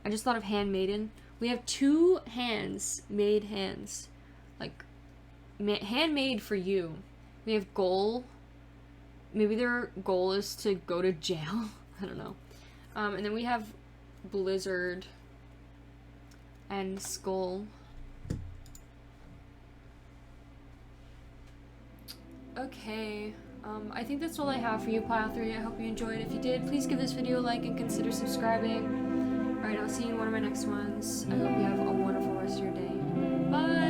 I just thought of handmaiden. We have 2 hands, made hands. Like, handmade for you. We have goal. Maybe their goal is to go to jail. I don't know. And then we have blizzard and skull. Okay. I think that's all I have for you, Pile 3. I hope you enjoyed. If you did, please give this video a like and consider subscribing. Alright, I'll see you in one of my next ones. I hope you have a wonderful rest of your day. Bye!